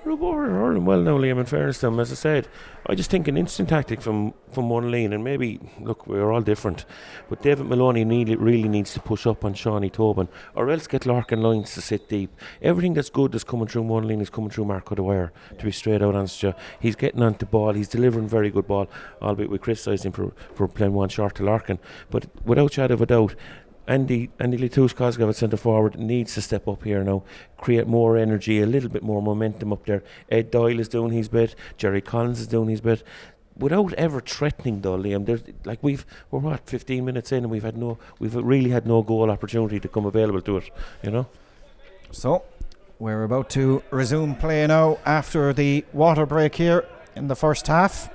Murroe Boher are hurling well now, Liam, in fairness to them. As I said, I just think an instant tactic from Monaleen, and maybe, look, we're all different, but David Maloney really needs to push up on Shawnee Tobin, or else get Larkin Lyons to sit deep. Everything that's good that's coming through Monaleen is coming through Marco Dwyer, to be straight out honest with you. He's getting onto the ball, he's delivering very good ball, albeit we criticised him for playing one short to Larkin. But without shadow of a doubt, Andy Latouche-Cosgrave at centre forward needs to step up here now, create more energy, a little bit more momentum up there. Ed Doyle is doing his bit, Jerry Collins is doing his bit, without ever threatening though, Liam. We're 15 minutes in, and we've really had no goal opportunity to come available to it, you know. So we're about to resume play now after the water break here in the first half.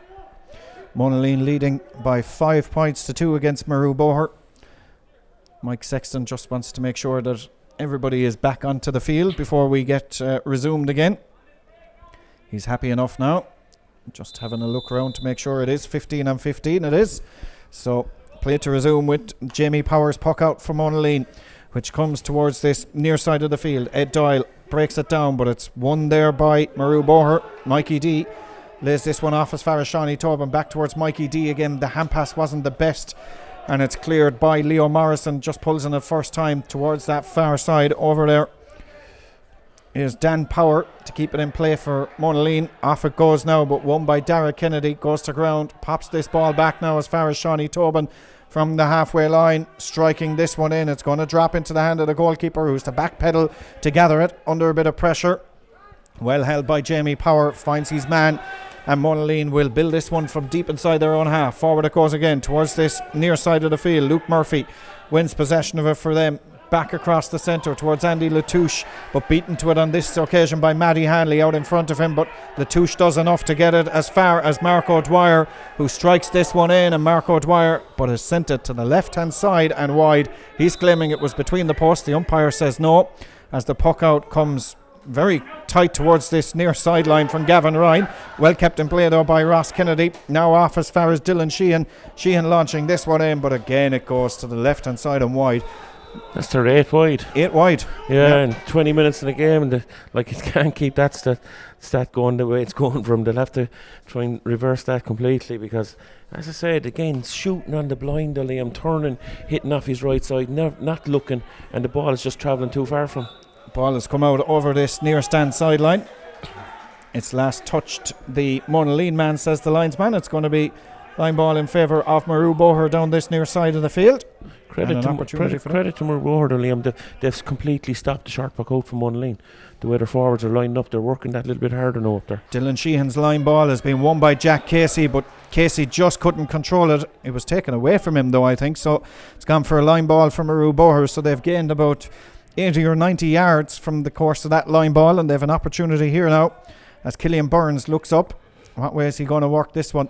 Monaleen leading by 5 points to 2 against Murroe Boher. Mike Sexton just wants to make sure that everybody is back onto the field before we get resumed again. He's happy enough now. Just having a look around to make sure it is 15-15. It is. So play to resume with Jamie Powers puck out for Monaleen, which comes towards this near side of the field. Ed Doyle breaks it down, but it's won there by Murroe Boher. Mikey D lays this one off as far as Shawnee Tobin. Back towards Mikey D again. The hand pass wasn't the best, and it's cleared by Leo Morrison. Just pulls in it first time towards that far side. Over there is Dan Power to keep it in play for Monaleen. Off it goes now, but won by Dara Kennedy. Goes to ground, pops this ball back now as far as Shawnee Tobin from the halfway line, striking this one in. It's going to drop into the hand of the goalkeeper, who's to backpedal to gather it under a bit of pressure. Well held by Jamie Power, finds his man, and Monaleen will build this one from deep inside their own half. Forward it goes again towards this near side of the field. Luke Murphy wins possession of it for them. Back across the centre towards Andy Latouche, but beaten to it on this occasion by Matty Hanley out in front of him. But Latouche does enough to get it as far as Marco Dwyer, who strikes this one in, and Marco Dwyer but has sent it to the left hand side and wide. He's claiming it was between the posts. The umpire says no, as the puck out comes very tight towards this near sideline from Gavin Ryan. Well kept in play though by Ross Kennedy. Now off as far as Dylan Sheehan. Sheehan launching this one in, but again it goes to the left hand side and wide. That's their 8 wide. 8 wide. Yeah, and 20 minutes in the game, and it can't keep that stat going the way it's going from. They'll have to try and reverse that completely, because, as I said, again, shooting on the blind, Liam, turning, hitting off his right side, not looking, and the ball is just travelling too far from. Ball has come out over this near stand sideline. It's last touched the Monaleen man, says the linesman. It's going to be line ball in favour of Murroe Boher down this near side of the field. Credit to Murroe Boher, Liam. They've completely stopped the short puck out from Monaleen. The way their forwards are lined up, they're working that little bit harder now up there. Dylan Sheehan's line ball has been won by Jack Casey, but Casey just couldn't control it. It was taken away from him though, I think. So it's gone for a line ball from Murroe Boher. So they've gained about 80 or 90 yards from the course of that line ball, and they have an opportunity here now as Killian Burns looks up. What way is he going to work this one?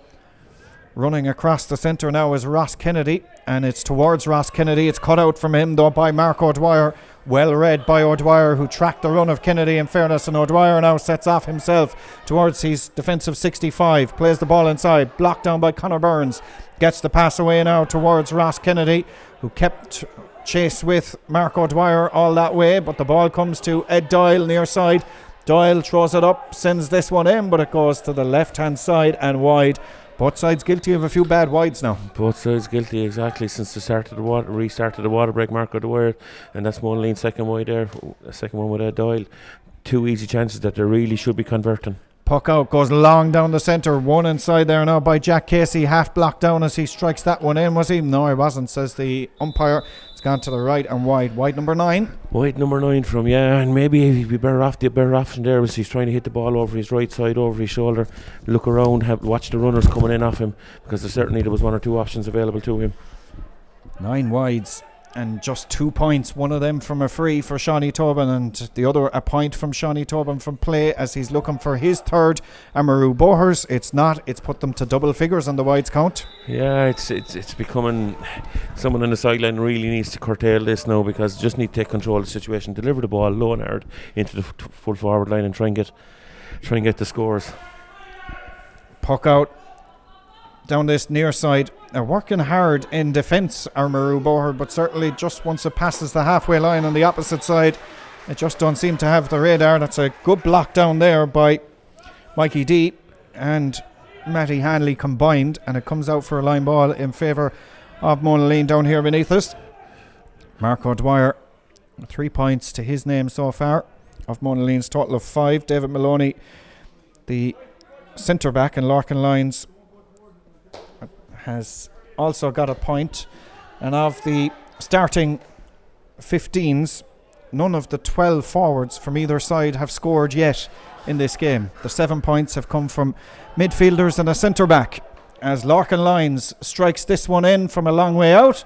Running across the centre now is Ross Kennedy, and it's towards Ross Kennedy. It's cut out from him though by Mark O'Dwyer. Well read by O'Dwyer, who tracked the run of Kennedy in fairness, and O'Dwyer now sets off himself towards his defensive 65. Plays the ball inside, blocked down by Conor Burns. Gets the pass away now towards Ross Kennedy, who kept chase with Mark O'Dwyer all that way, but the ball comes to Ed Doyle near side. Doyle throws it up, sends this one in, but it goes to the left hand side and wide. Both sides guilty of a few bad wides now. Both sides guilty, exactly, since the restarted the water break. Marco Dwyer, and that's Monaleen's second wide there, a second one with Ed Doyle. 2 easy chances that they really should be converting. Puck out, goes long down the centre. One inside there now by Jack Casey, half blocked down as he strikes that one in. Was he? No, he wasn't, says the umpire. It's gone to the right and wide. Wide number 9. Wide number 9 from, yeah, and maybe he'd be better off. The better option there was he's trying to hit the ball over his right side, over his shoulder, look around, watch the runners coming in off him, because there was 1 or 2 options available to him. 9 wides and just 2 points, one of them from a free for Shawnee Tobin and the other a point from Shawnee Tobin from play as he's looking for his third. And Murroe Bohers, it's put them to double figures on the wides count. Yeah, it's becoming, someone on the sideline really needs to curtail this now, because just need to take control of the situation, deliver the ball low and hard into the full forward line and try and get the scores. Puck out down this near side. They're working hard in defence, our Murroe Boher, but certainly just once it passes the halfway line on the opposite side, it just don't seem to have the radar. That's a good block down there by Mikey D and Matty Hanley combined, and it comes out for a line ball in favour of Monaleen down here beneath us. Marco Dwyer, 3 points to his name so far of Monaleen's total of 5. David Maloney, the centre back in Larkin Lyons, has also got a point. And of the starting 15s, none of the 12 forwards from either side have scored yet in this game. The 7 points have come from midfielders and a centre back, as Larkin Lyons strikes this one in from a long way out.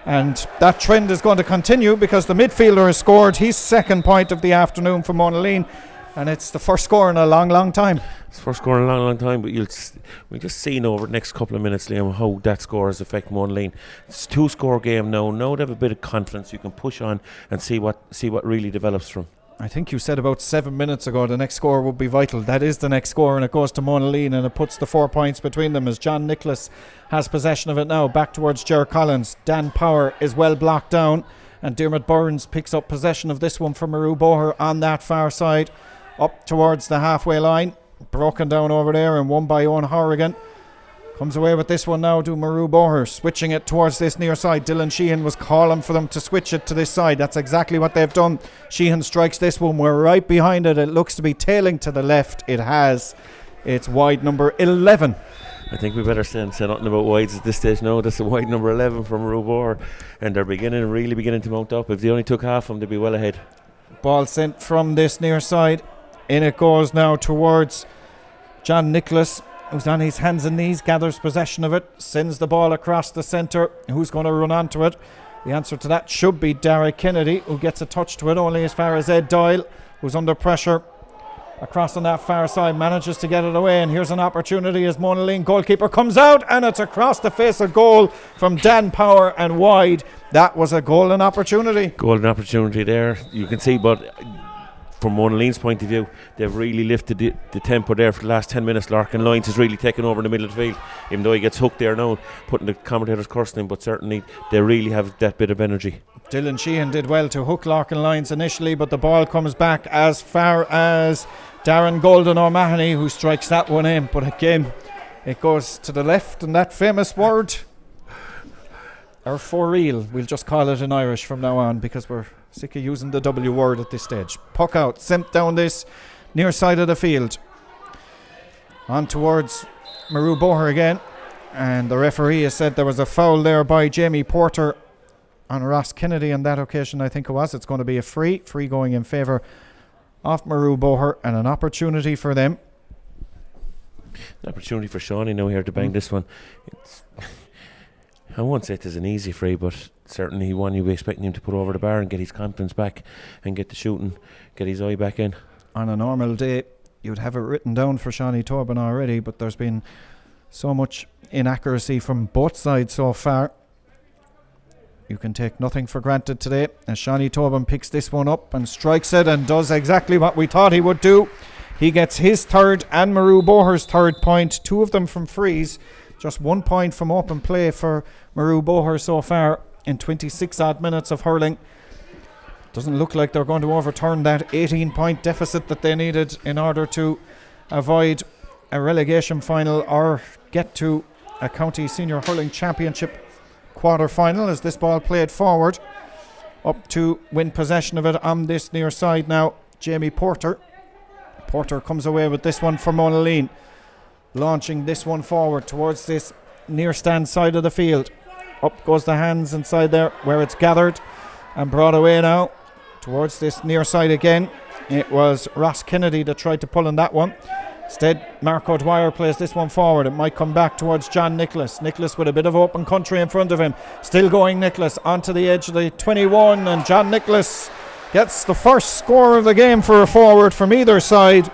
And that trend is going to continue, because the midfielder has scored his second point of the afternoon for Monaleen, and it's the first score in a long time. It's the first score in a long time, but we'll just see now over the next couple of minutes, Liam, how that score has affected Monaleen. It's a 2-score game now. Now they have a bit of confidence. You can push on and see what really develops from. I think you said about 7 minutes ago the next score would be vital. That is the next score, and it goes to Monaleen, and it puts the 4 points between them as John Nicholas has possession of it now, back towards Ger Collins. Dan Power is well blocked down, and Dermot Burns picks up possession of this one from Murroe Boher on that far side, up towards the halfway line. Broken down over there and won by Owen Horrigan. Comes away with this one now to Murroe Boher, switching it towards this near side. Dylan Sheehan was calling for them to switch it to this side. That's exactly what they've done. Sheehan strikes this one. We're right behind it. It looks to be tailing to the left. It has. It's wide number 11. I think we better say nothing about wides at this stage now. That's a wide number 11 from Murroe Boher, and they're really beginning to mount up. If they only took half of them, they'd be well ahead. Ball sent from this near side. In it goes now towards John Nicholas, who's on his hands and knees, gathers possession of it, sends the ball across the centre. Who's going to run onto it? The answer to that should be Derek Kennedy, who gets a touch to it only as far as Ed Doyle, who's under pressure across on that far side, manages to get it away. And here's an opportunity as Monaleen goalkeeper comes out, and it's across the face of goal from Dan Power and wide. That was a golden opportunity. Golden opportunity there, you can see, but from Monaleen's point of view, they've really lifted the tempo there for the last 10 minutes. Larkin Lyons has really taken over in the middle of the field, even though he gets hooked there now, putting the commentators cursing him, but certainly they really have that bit of energy. Dylan Sheehan did well to hook Larkin Lyons initially, but the ball comes back as far as Darren Golden O'Mahony, who strikes that one in. But again, it goes to the left, and that famous word, or for real, we'll just call it in Irish from now on, because we're sick of using the W word at this stage. Puck out, sent down this near side of the field. On towards Murroe Boher again. And the referee has said there was a foul there by Jamie Porter on Ross Kennedy on that occasion, I think it was. It's going to be a free going in favour of Murroe Boher, and an opportunity for them. An opportunity for Shawnee now here to bang this one. I won't say it is an easy free, but certainly one you'll be expecting him to put over the bar and get his confidence back and get the shooting, get his eye back in. On a normal day, you'd have it written down for Shawnee Tobin already, but there's been so much inaccuracy from both sides so far. You can take nothing for granted today, as Shawnee Tobin picks this one up and strikes it and does exactly what we thought he would do. He gets his third and Murroe Boher's third point, 2 of them from frees. Just 1 point from open play for Murroe Boher so far in 26 odd minutes of hurling. Doesn't look like they're going to overturn that 18-point deficit that they needed in order to avoid a relegation final or get to a county senior hurling championship quarter final, as this ball played forward up to win possession of it on this near side now. Jamie Porter comes away with this one for Monaleen, launching this one forward towards this near stand side of the field. Up goes the hands inside there where it's gathered and brought away now towards this near side again. It was Ross Kennedy that tried to pull in that one. Instead, Mark O'Dwyer plays this one forward. It might come back towards John Nicholas. Nicholas with a bit of open country in front of him. Still going Nicholas onto the edge of the 21, and John Nicholas gets the first score of the game for a forward from either side,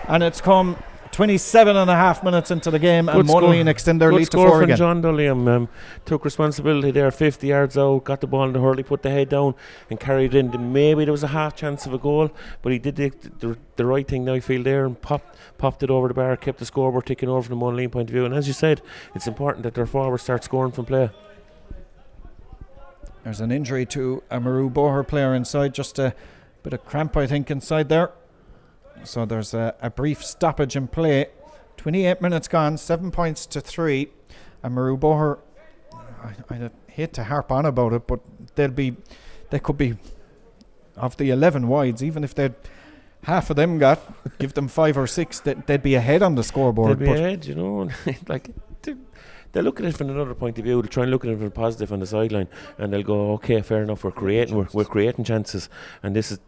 and it's come 27 and a half minutes into the game, and Monaleen extend their lead to 4 again. John Dulliam took responsibility there, 50 yards out, got the ball in the hurley, put the head down and carried in. Maybe there was a half chance of a goal, but he did the right thing now, I feel, there, and popped it over the bar, kept the scoreboard ticking over from the Monaleen point of view. And as you said, it's important that their forwards start scoring from play. There's an injury to a Murroe Boher player inside, just a bit of cramp, I think, inside there. So there's a brief stoppage in play. 28 minutes gone, 7 points to 3. And Murroe Boher, I hate to harp on about it, but they could be, of the 11 wides, even if they'd half of them give them 5 or 6, they'd be ahead on the scoreboard. They'd be ahead, you know. Like, they look at it from another point of view. They try and look at it from positive on the sideline, and they'll go, okay, fair enough, we're creating chances, and this is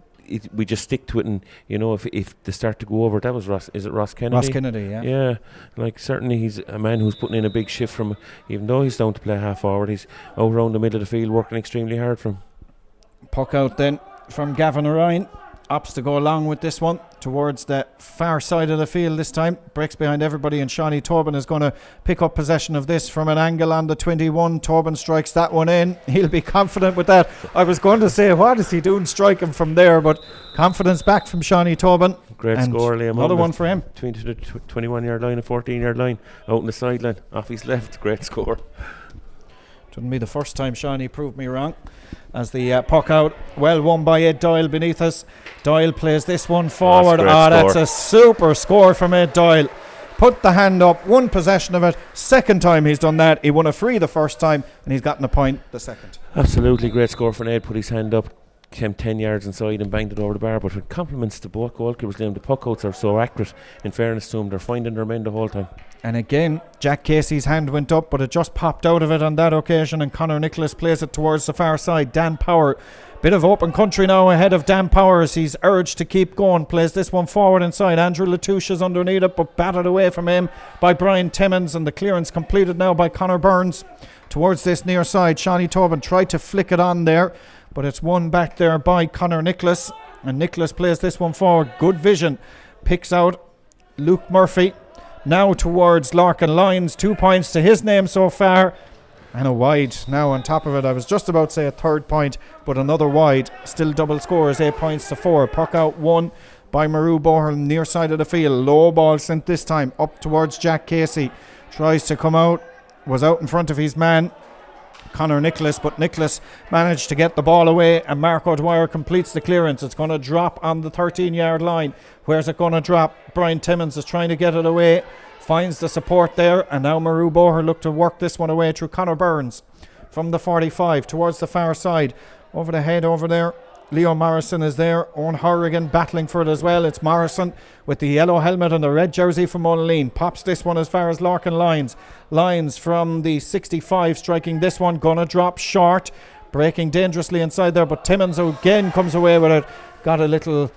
we just stick to it. And you know, if they start to go over, that was Ross Kennedy? Ross Kennedy, yeah, like certainly he's a man who's putting in a big shift from, even though he's down to play half forward, he's out around the middle of the field working extremely hard from. Puck out then from Gavin Ryan. Opts to go along with this one towards the far side of the field this time. Breaks behind everybody, and Shawnee Tobin is going to pick up possession of this from an angle on the 21. Tobin strikes that one in. He'll be confident with that. I was going to say, what is he doing striking from there? But confidence back from Shawnee Tobin. Great score, Liam. Another one for him. Between the 21-yard line and 14-yard line. Out on the sideline, off his left. Great score. Wouldn't be the first time Shawnee proved me wrong. As the puck out, well won by Ed Doyle beneath us. Doyle plays this one forward. That's a super score from Ed Doyle. Put the hand up, won possession of it. Second time he's done that. He won a free the first time, and he's gotten a point the second. Absolutely great score from Ed. Put his hand up, came 10 yards inside and banged it over the bar. But with compliments to both goalkeepers, the puck outs are so accurate. In fairness to them, they're finding their men the whole time. And again, Jack Casey's hand went up, but it just popped out of it on that occasion, and Conor Nicholas plays it towards the far side. Dan Power, bit of open country now ahead of Dan Power as he's urged to keep going. Plays this one forward inside. Andrew Latouche is underneath it, but batted away from him by Brian Timmins, and the clearance completed now by Conor Burns towards this near side. Shawnee Tobin tried to flick it on there, but it's won back there by Conor Nicholas, and Nicholas plays this one forward. Good vision, picks out Luke Murphy. Now towards Larkin Lyons, 2 points to his name so far, and a wide now on top of it. I was just about to say a third point, but another wide. Still double scores, 8 points to 4. Puck out one by Murroe Boher, near side of the field. Low ball sent this time up towards Jack Casey. Tries to come out, was out in front of his man Conor Nicholas, but Nicholas managed to get the ball away, and Mark O'Dwyer completes the clearance. It's going to drop on the 13-yard line. Where's it going to drop? Brian Timmins is trying to get it away, finds the support there, and now Murroe Boher look to work this one away through Conor Burns from the 45 towards the far side. Over the head over there, Leo Morrison is there. Owen Horrigan battling for it as well. It's Morrison with the yellow helmet and the red jersey from Monaleen. Pops this one as far as Larkin Lyons. Lyons from the 65 striking this one. Gonna drop short. Breaking dangerously inside there, but Timmins again comes away with it. Got a little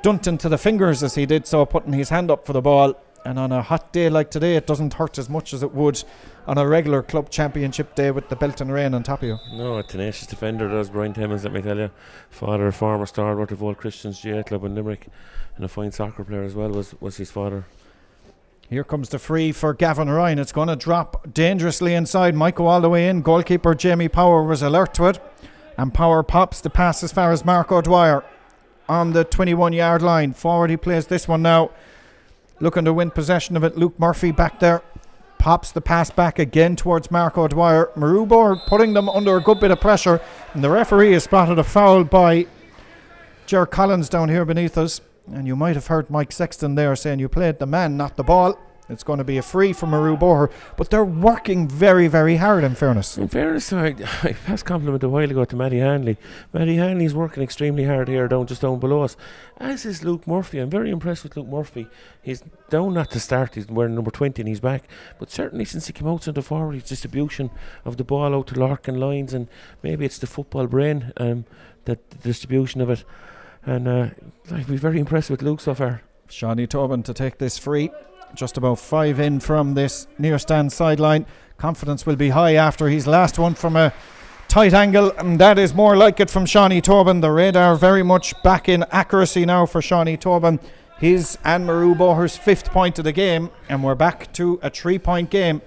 dunt into the fingers as he did so, putting his hand up for the ball. And on a hot day like today, it doesn't hurt as much as it would on a regular club championship day with the belt and rain on top of you. No, a tenacious defender does Brian Timmins, let me tell you. Father, a former stalwart of Old Christians GA club in Limerick, and a fine soccer player as well was his father. Here comes the free for Gavin Ryan. It's going to drop dangerously inside. Might go all the way in. Goalkeeper Jamie Power was alert to it, and Power pops the pass as far as Mark O'Dwyer on the 21-yard line. Forward he plays this one now, looking to win possession of it. Luke Murphy back there pops the pass back again towards Mark O'Dwyer. Murroe Boher putting them under a good bit of pressure, and the referee has spotted a foul by Ger Collins down here beneath us. And you might have heard Mike Sexton there saying you played the man, not the ball. It's going to be a free for Murroe Boher, but they're working very, very hard, in fairness. In fairness, I passed compliment a while ago to Matty Hanley. Matty Hanley's working extremely hard here, just down below us, as is Luke Murphy. I'm very impressed with Luke Murphy. He's down at the start, he's wearing number 20 and he's back, but certainly since he came out centre forward, his distribution of the ball out to Larkin Lyons, and maybe it's the football brain, that the distribution of it, and I'd be very impressed with Luke so far. Shawnee Tobin to take this free. Just about 5 in from this near stand sideline. Confidence will be high after his last one from a tight angle, and that is more like it from Shawnee Tobin. The radar very much back in accuracy now for Shawnee Tobin. His and Murroe Boher's 5th point of the game, and we're back to a 3-point game.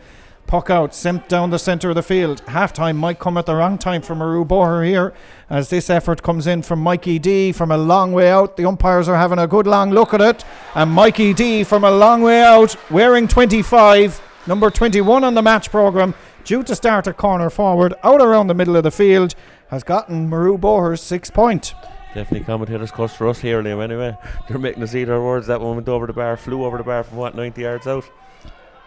Puck out, sent down the centre of the field. Half-time might come at the wrong time for Murroe Boher here, as this effort comes in from Mikey D from a long way out. The umpires are having a good long look at it, and Mikey D from a long way out, wearing 25, number 21 on the match programme, due to start at corner forward, out around the middle of the field, has gotten Murroe Boher's 6th point. Definitely commentators cuss for us here, Liam, anyway. They're making us eat our words. That one went over the bar, flew over the bar from 90 yards out.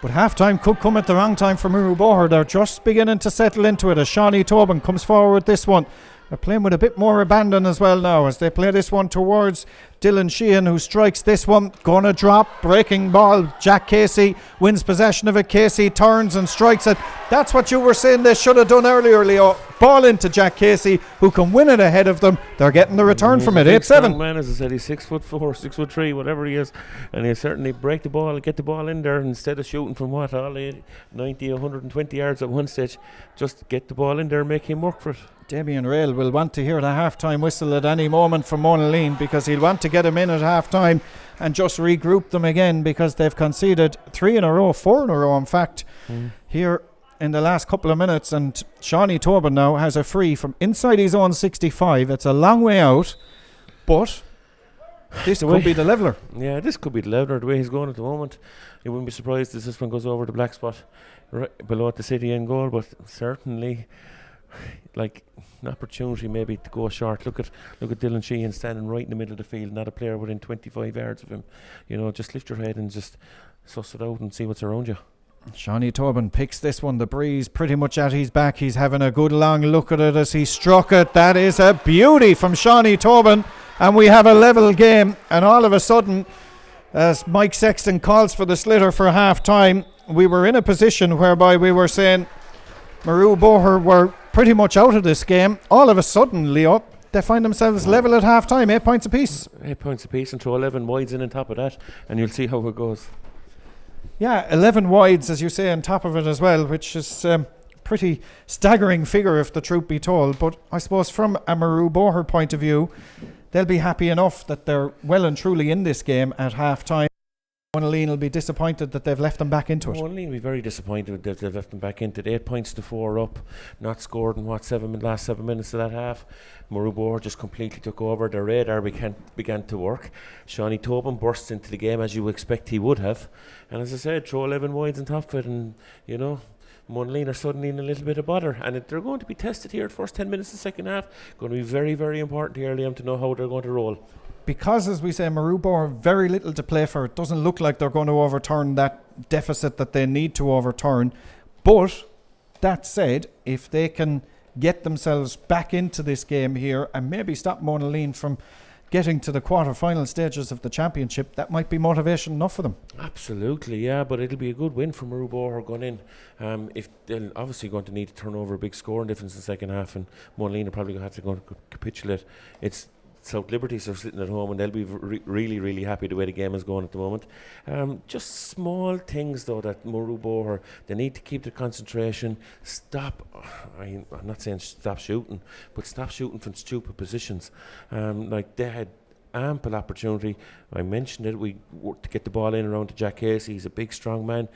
But half-time could come at the wrong time for Murroe Boher. They're just beginning to settle into it as Shawnee Tobin comes forward with this one. They're playing with a bit more abandon as well now as they play this one towards Dylan Sheehan, who strikes this one. Gonna drop, breaking ball. Jack Casey wins possession of it. Casey turns and strikes it. That's what you were saying they should have done earlier, Leo. Ball into Jack Casey, who can win it ahead of them. They're getting the return from it. 8-7. Man, as I said, he's 6'4", 6'3", whatever he is, and he'll certainly break the ball, get the ball in there instead of shooting from all 90, 120 yards at one stage. Just get the ball in there and make him work for it. Damien Rail will want to hear the half-time whistle at any moment from Monaleen, because he'll want to get him in at half-time and just regroup them again, because they've conceded 4 in a row in fact, here in the last couple of minutes. And Shawnee Tobin now has a free from inside his own 65. It's a long way out, but this could be the leveller. Yeah, this could be the leveller, the way he's going at the moment. You wouldn't be surprised if this one goes over the black spot right below at the City end goal, but certainly like an opportunity maybe to go short. Look at Dylan Sheehan standing right in the middle of the field, not a player within 25 yards of him. Just lift your head and just suss it out and see what's around you. Shawnee Tobin picks this one, the breeze pretty much at his back. He's having a good long look at it as he struck it. That is a beauty from Shawnee Tobin, and we have a level game. And all of a sudden, as Mike Sexton calls for the slitter for half time, we were in a position whereby we were saying Murroe Boher were pretty much out of this game. All of a sudden, Leo, they find themselves level at half time, 8 points apiece. 8 points apiece, and throw 11 wides in on top of that, and you'll see how it goes. Yeah, 11 wides, as you say, on top of it as well, which is pretty staggering figure if the truth be told. But I suppose from a Murroe Boher point of view, they'll be happy enough that they're well and truly in this game at half time. Monaleen will be disappointed that they've left them back into it. Monaleen will be very disappointed that they've left them back into it. 8 points to 4 up, not scored in last 7 minutes of that half. Murroe Boher just completely took over. Their radar began to work. Shawnee Tobin burst into the game as you expect he would have, and as I said, throw 11 wides on top of it, and Monaleen are suddenly in a little bit of bother, and they're going to be tested here at first 10 minutes of the second half. Going to be very, very important here, Liam, to know how they're going to roll. Because, as we say, Murroe Boher very little to play for. It doesn't look like they're going to overturn that deficit that they need to overturn. But that said, if they can get themselves back into this game here and maybe stop Monaleen from getting to the quarter-final stages of the championship, that might be motivation enough for them. Absolutely, yeah, but it'll be a good win for Murroe Boher going in. If they're obviously going to need to turn over a big scoring difference in the second half, and Monaleen are probably going to have to go and capitulate. It's South Liberties are sitting at home, and they'll be really, really happy the way the game is going at the moment. Just small things though that Murroe Boher, they need to keep their concentration. I'm not saying stop shooting, but stop shooting from stupid positions. Like they had ample opportunity. I mentioned it. To get the ball in around to Jack Casey. He's a big, strong man.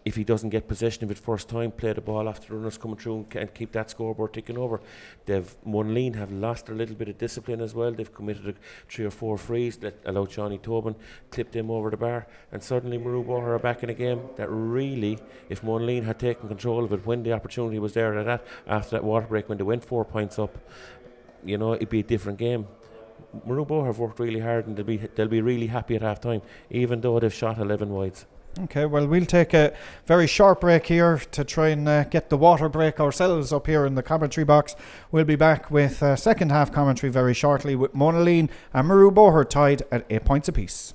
If he doesn't get possession of it first time, play the ball after the runners coming through and keep that scoreboard ticking over. Monaleen have lost a little bit of discipline as well. They've committed 3 or 4 frees that allowed Shawnee Tobin, clipped them over the bar, and suddenly Murroe Boher are back in a game that really, if Monaleen had taken control of it when the opportunity was there after that water break, when they went 4 points up, it'd be a different game. Murroe Boher have worked really hard, and they'll be really happy at half time, even though they've shot 11 wides. Okay, well, we'll take a very short break here to try and get the water break ourselves up here in the commentary box. We'll be back with second half commentary very shortly, with Monaleen and Murroe Boher tied at 8 points apiece.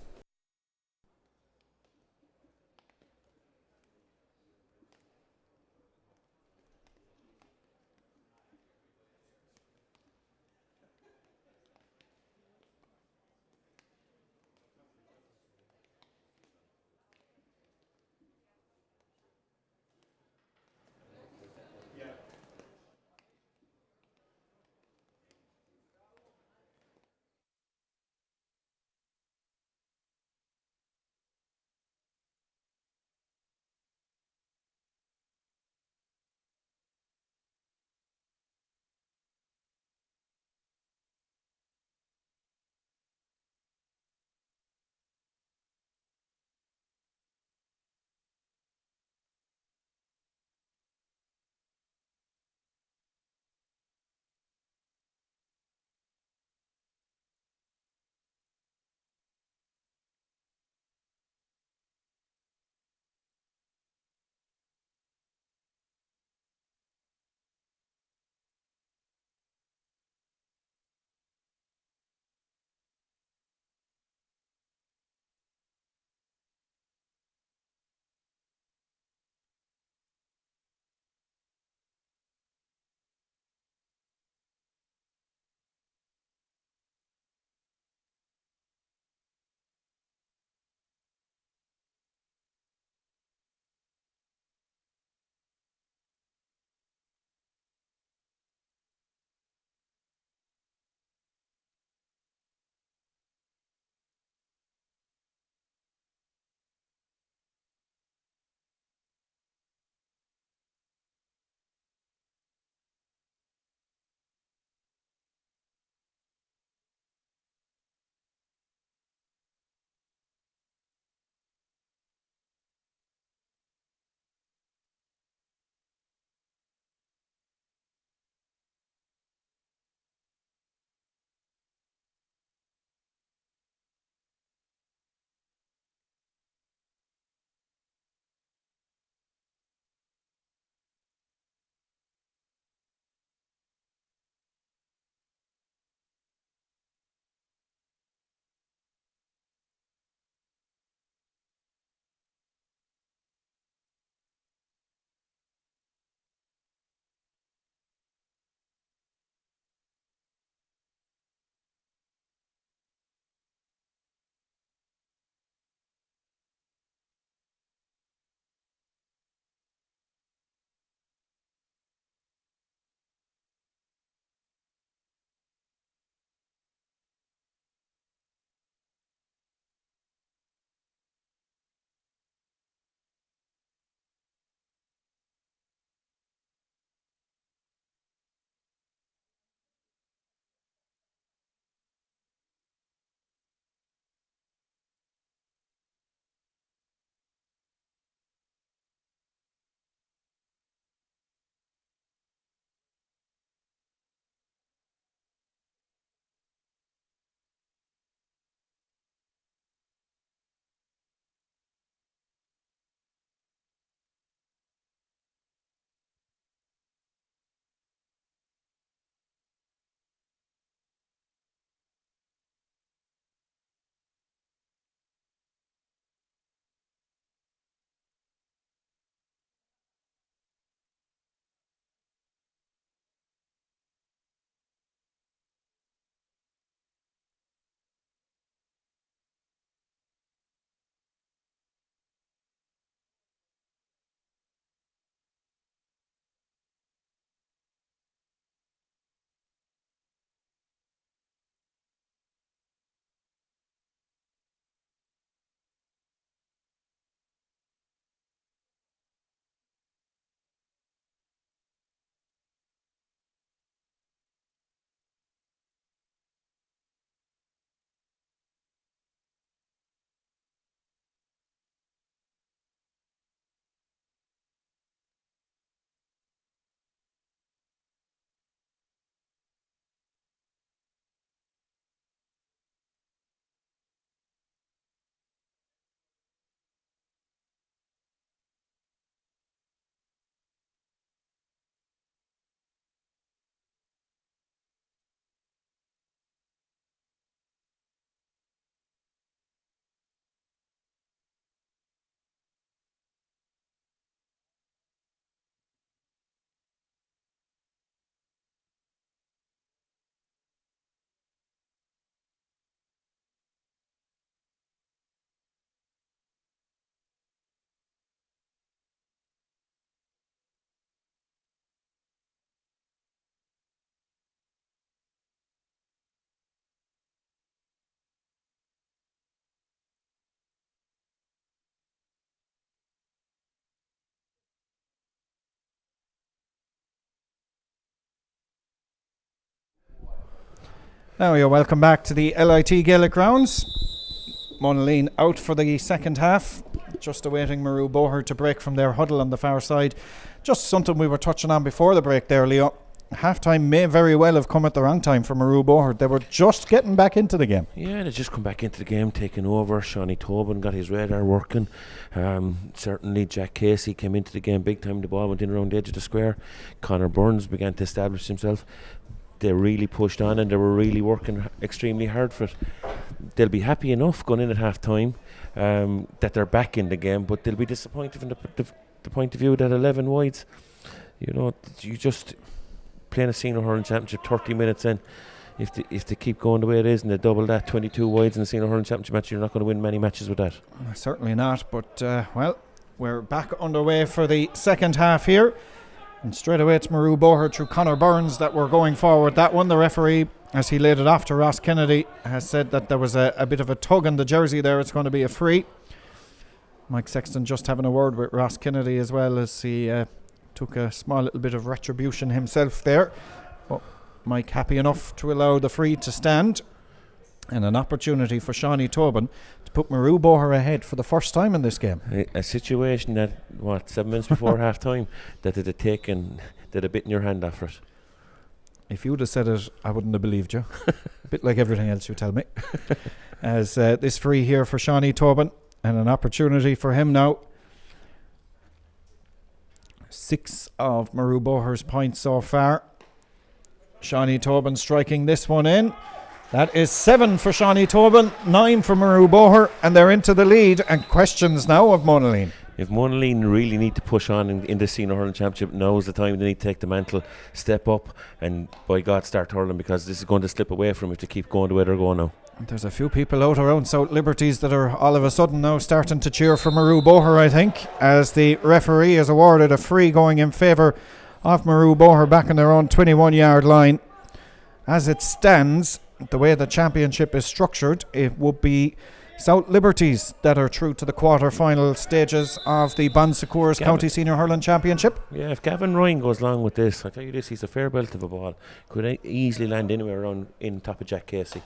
Now you're welcome back to the LIT Gaelic Grounds. Monaleen out for the second half, just awaiting Murroe Boher to break from their huddle on the far side. Just something we were touching on before the break there, Leo. Half-time may very well have come at the wrong time for Murroe Boher. They were just getting back into the game. Yeah, they just come back into the game, taking over. Shawnee Tobin got his radar working. Certainly Jack Casey came into the game big time. The ball went in around the edge of the square. Conor Burns began to establish himself. They really pushed on and they were really working extremely hard for it. They'll be happy enough going in at half-time that they're back in the game, but they'll be disappointed from the point of view that 11 wides. You know, you just playing a senior hurling championship 30 minutes in. If they keep going the way it is and they double that 22 wides in the senior hurling championship match, you're not going to win many matches with that. Certainly not, but well, we're back underway for the second half here. And straight away it's Murroe Boher through Conor Burns that we're going forward. That one, the referee, as he laid it off to Ross Kennedy, has said that there was a bit of a tug on the jersey there. It's going to be a free. Mike Sexton just having a word with Ross Kennedy as well, as he took a small little bit of retribution himself there. But Mike happy enough to allow the free to stand. And an opportunity for Shawnee Tobin to put Murroe Boher ahead for the first time in this game. A situation that, 7 minutes before half time, that they'd have bitten your hand off it. If you would have said it, I wouldn't have believed you. A bit like everything else you tell me. As this free here for Shawnee Tobin, and an opportunity for him now. 6 of Murroe Boher's points so far. Shawnee Tobin striking this one in. That is 7 for Shawnee Tobin, 9 for Murroe Boher, and they're into the lead. And questions now of Monaleen. If Monaleen really need to push on in the senior hurling championship, now's the time they need to take the mantle, step up, and by God start hurling, because this is going to slip away from them if they keep going the way they're going now. There's a few people out around South Liberties that are all of a sudden now starting to cheer for Murroe Boher, I think, as the referee has awarded a free going in favour of Murroe Boher back in their own 21-yard line. As it stands, the way the championship is structured, it would be South Liberties that are through to the quarter-final stages of the Bon Secours County Senior Hurling Championship. Yeah, if Gavin Ryan goes along with this, I tell you this, he's a fair belt of a ball. Could easily land anywhere around in top of Jack Casey.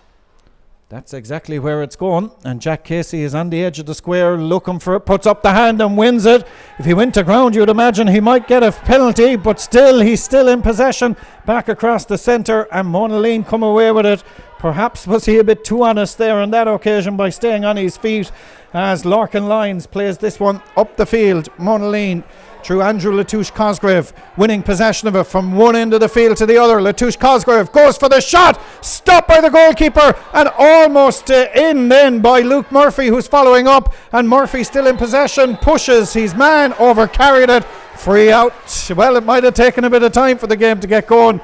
That's exactly where it's going, and Jack Casey is on the edge of the square looking for it, puts up the hand and wins it. If he went to ground, you'd imagine he might get a penalty, but still, he's still in possession back across the centre, and Monaleen come away with it. Perhaps was he a bit too honest there on that occasion by staying on his feet, as Larkin Lyons plays this one up the field. Monaleen through Andrew Latouche-Cosgrave, winning possession of it from one end of the field to the other. Latouche-Cosgrave goes for the shot, stopped by the goalkeeper and almost in then by Luke Murphy, who's following up, and Murphy still in possession, pushes his man over, carried it, free out. Well, it might have taken a bit of time for the game to get going,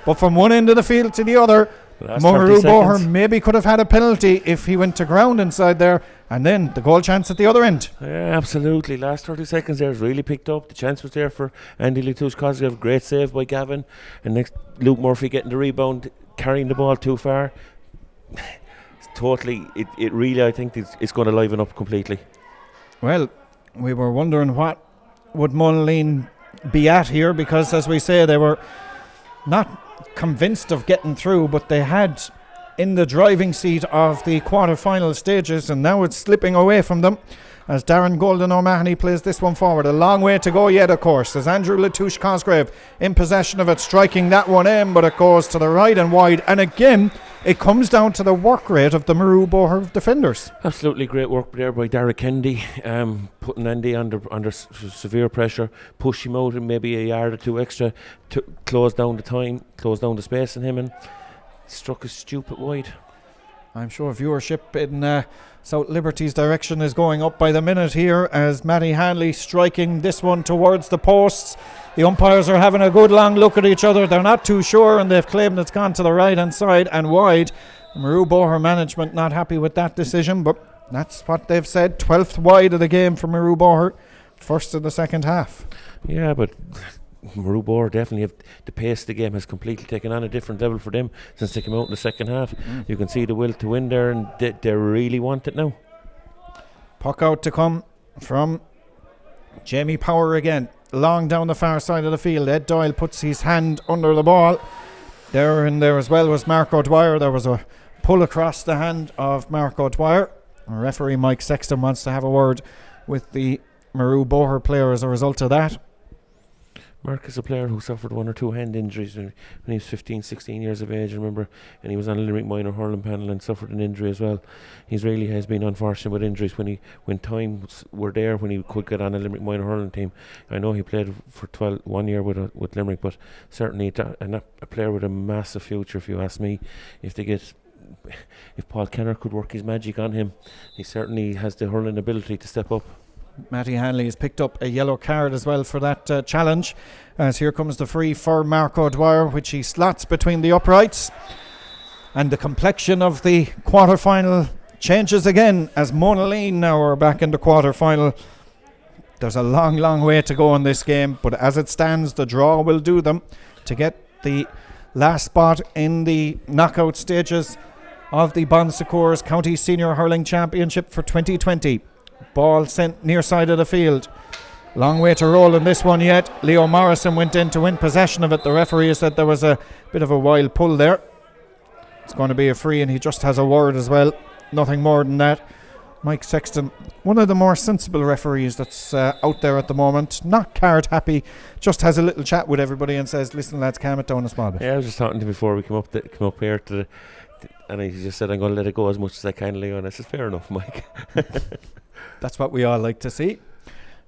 but from one end of the field to the other, Murroe Boher maybe could have had a penalty if he went to ground inside there, and then the goal chance at the other end. Yeah, absolutely. Last 30 seconds there has really picked up. The chance was there for Andy Latouche-Cosgrave. Great save by Gavin. And next, Luke Murphy getting the rebound, carrying the ball too far. It really, I think, it's going to liven up completely. Well, we were wondering what would Monaleen be at here, because, as we say, they were not convinced of getting through, but they had in the driving seat of the quarter-final stages, and now it's slipping away from them as Darren Golden O'Mahony plays this one forward. A long way to go yet, of course, as Andrew Latouche-Cosgrave in possession of it, striking that one in, but it goes to the right and wide, and again it comes down to the work rate of the Murroe Boher defenders. Absolutely great work there by Derek Kennedy, putting Andy under severe pressure, push him out and maybe a yard or two extra to close down the time, close down the space in him, and struck a stupid wide. I'm sure viewership in South Liberty's direction is going up by the minute here, as Matty Hanley striking this one towards the posts. The umpires are having a good long look at each other. They're not too sure, and they've claimed it's gone to the right hand side and wide. Murroe Boher management not happy with that decision, but that's what they've said. 12th wide of the game for Murroe Boher, first of the second half. Yeah, but Murroe Boher definitely have the pace of the game has completely taken on a different level for them since they came out in the second half. You can see the will to win there, and they really want it now. Puck out to come from Jamie Power again, long down the far side of the field. Ed Doyle puts his hand under the ball, There in there as well was Mark O'Dwyer. There was a pull across the hand of Mark O'Dwyer. Referee Mike Sexton wants to have a word with the Murroe Boher player as a result of that. Mark is a player who suffered 1 or 2 hand injuries when he was 15, 16 years of age, remember, and he was on a Limerick minor hurling panel and suffered an injury as well. He really has been unfortunate with injuries when times were there when he could get on a Limerick minor hurling team. I know he played for 1 year with Limerick, but certainly a player with a massive future, if you ask me. If Paul Kenner could work his magic on him, he certainly has the hurling ability to step up. Matty Hanley has picked up a yellow card as well for that challenge, as here comes the free for Mark O'Dwyer, which he slots between the uprights, and the complexion of the quarter-final changes again as Monaleen now are back in the quarter-final. There's a long way to go in this game, but as it stands, the draw will do them to get the last spot in the knockout stages of the Bon Secours County Senior Hurling Championship for 2020. Ball sent near side of the field. Long way to roll in this one yet. Leo Morrison went in to win possession of it. The referee said there was a bit of a wild pull there. It's going to be a free, and he just has a word as well. Nothing more than that. Mike Sexton, one of the more sensible referees that's out there at the moment. Not card happy, just has a little chat with everybody and says, listen lads, calm it down a small bit. Yeah, I was just talking to him before we come up here and he just said, I'm going to let it go as much as I can, Leo. And I said, fair enough, Mike. That's what we all like to see.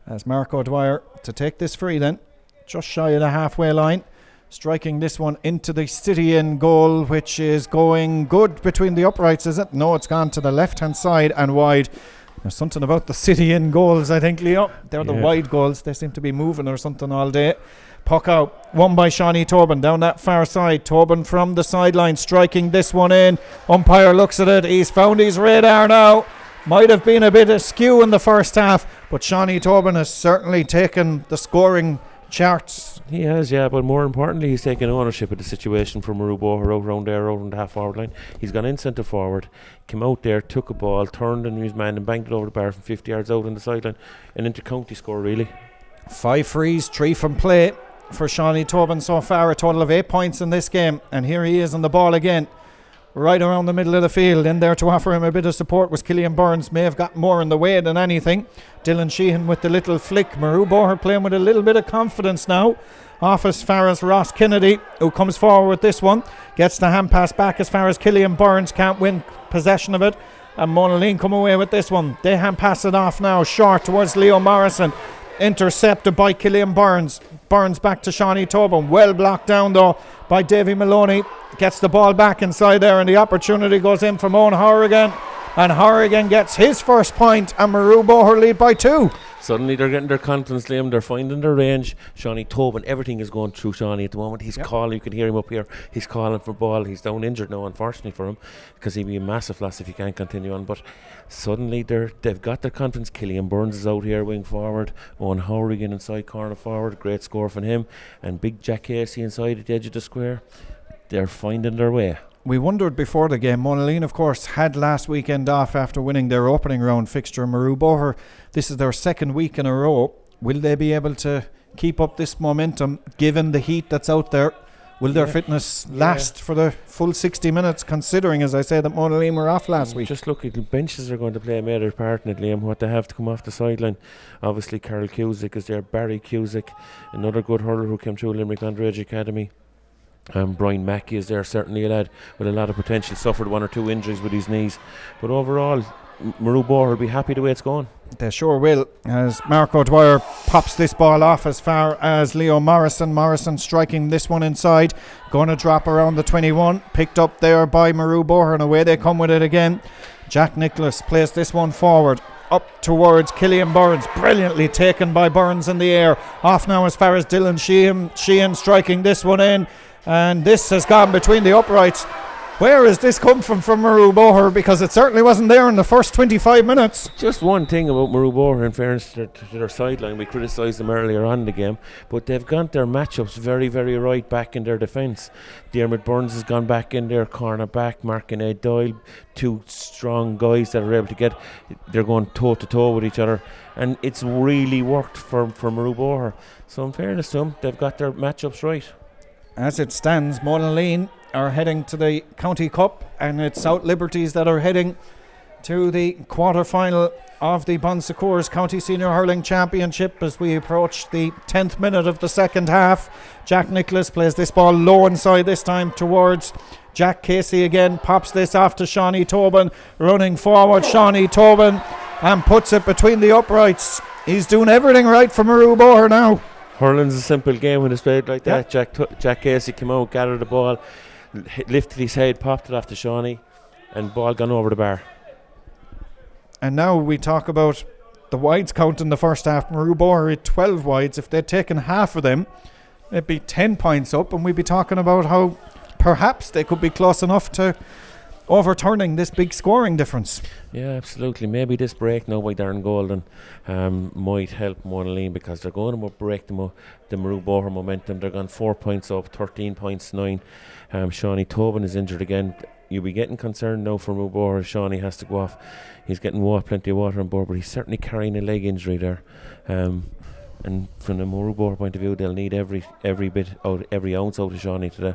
As Mark O'Dwyer to take this free then, just shy of the halfway line, striking this one into the City Inn goal, which is going good between the uprights, is it? No, it's gone to the left hand side and wide. There's something about the City Inn goals, I think, Leo. They're the wide goals. They seem to be moving or something all day. Puck out, won by Shawnee Tobin down that far side. Tobin from the sideline striking this one in. Umpire looks at it. He's found his radar now. Might have been a bit askew in the first half, but Shawnee Tobin has certainly taken the scoring charts. He has, yeah, but more importantly, he's taken ownership of the situation for Murroe Boher out around the half forward line. He's gone in centre forward, came out there, took a ball, turned and his man and banked it over the bar from 50 yards out on the sideline. An inter-county score, really. 5 frees, 3 from play for Shawnee Tobin so far, a total of 8 points in this game. And here he is on the ball again, right around the middle of the field. In there to offer him a bit of support was Killian Burns. May have got more in the way than anything. Dylan Sheehan with the little flick. Murroe Boher playing with a little bit of confidence now. Off as far as Ross Kennedy, who comes forward with this one. Gets the hand pass back as far as Killian Burns. Can't win possession of it. And Monaleen come away with this one. They hand pass it off now, short towards Leo Morrison. Intercepted by Killian Burns. Burns back to Shawnee Tobin. Well blocked down though by Davy Maloney. Gets the ball back inside there, and the opportunity goes in from Owen Horrigan. And Horrigan gets his first point, and Murroe Boher lead by 2. Suddenly they're getting their confidence, Liam. They're finding their range. Shawnee Tobin, everything is going through Shawnee at the moment. He's calling, you can hear him up here. He's calling for ball. He's down injured now, unfortunately for him, because he'd be a massive loss if he can't continue on. But suddenly they've got their confidence. Killian Burns is out here, wing forward. Owen Horrigan inside corner forward. Great score from him. And big Jack Casey inside at the edge of the square. They're finding their way. We wondered before the game, Monaleen of course had last weekend off after winning their opening round fixture. Murroe Boher, this is their second week in a row. Will they be able to keep up this momentum given the heat that's out there? Will their fitness last for the full 60 minutes, considering, as I said, that Monaleen were off last week? Just look, the benches are going to play a major part in it, Liam, what they have to come off the sideline. Obviously Carol Cusick is there, Barry Cusick, another good hurler who came through Limerick Underage Academy. Brian Mackey is there, certainly a lad with a lot of potential. Suffered 1 or 2 injuries with his knees, but overall Murroe Boher will be happy the way it's going. They sure will, as Mark O'Dwyer pops this ball off as far as Leo Morrison striking this one inside, going to drop around the 21, picked up there by Murroe Boher, and away they come with it again. Jack Nicholas plays this one forward up towards Killian Burns, brilliantly taken by Burns in the air. Off now as far as Dylan Sheehan striking this one in. And this has gone between the uprights. Where has this come from Murroe Boher? Because it certainly wasn't there in the first 25 minutes. Just one thing about Murroe Boher, in fairness to their sideline, we criticised them earlier on in the game, but they've got their matchups very, very right back in their defence. Dermot Burns has gone back in their corner back, Mark and Ed Doyle, 2 strong guys that are able to they're going toe to toe with each other, and it's really worked for Murroe Boher. So in fairness to them, they've got their matchups right. As it stands, Monaleen are heading to the County Cup, and it's South Liberties that are heading to the quarter-final of the Bon Secours County Senior Hurling Championship as we approach the 10th minute of the second half. Jack Nicholas plays this ball low inside, this time towards Jack Casey again, pops this off to Shawnee Tobin, running forward Shawnee Tobin, and puts it between the uprights. He's doing everything right for Murroe Boher now. Hurling's a simple game when it's played like that. Jack Casey came out, gathered the ball, lifted his head, popped it off to Shawnee, and ball gone over the bar. And now we talk about the wides count in the first half. Murroe Boher had 12 wides. If they'd taken half of them, it'd be 10 points up, and we'd be talking about how perhaps they could be close enough to overturning this big scoring difference. Yeah, absolutely. Maybe this break now by Darren Golden might help Monaleen, because they're going to break the Murroe Boher momentum. They're gone 4 points up, 13 points 9. Shawnee Tobin is injured again. You'll be getting concerned now for Murroe Boher. Shawnee has to go off. He's getting plenty of water on board, but he's certainly carrying a leg injury there. And from the Murroe Boher point of view, they'll need every bit out, every ounce out of Shawnee today.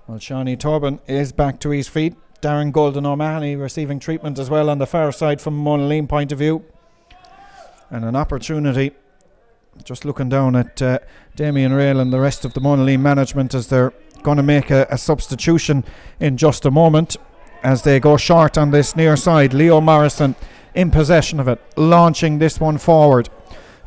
Well, Shawnee Tobin is back to his feet. Darren Golden O'Mahony receiving treatment as well on the far side from Monaleen point of view. And an opportunity, just looking down at Damien Rail and the rest of the Monaleen management as they're going to make a substitution in just a moment as they go short on this near side. Leo Morrison in possession of it, launching this one forward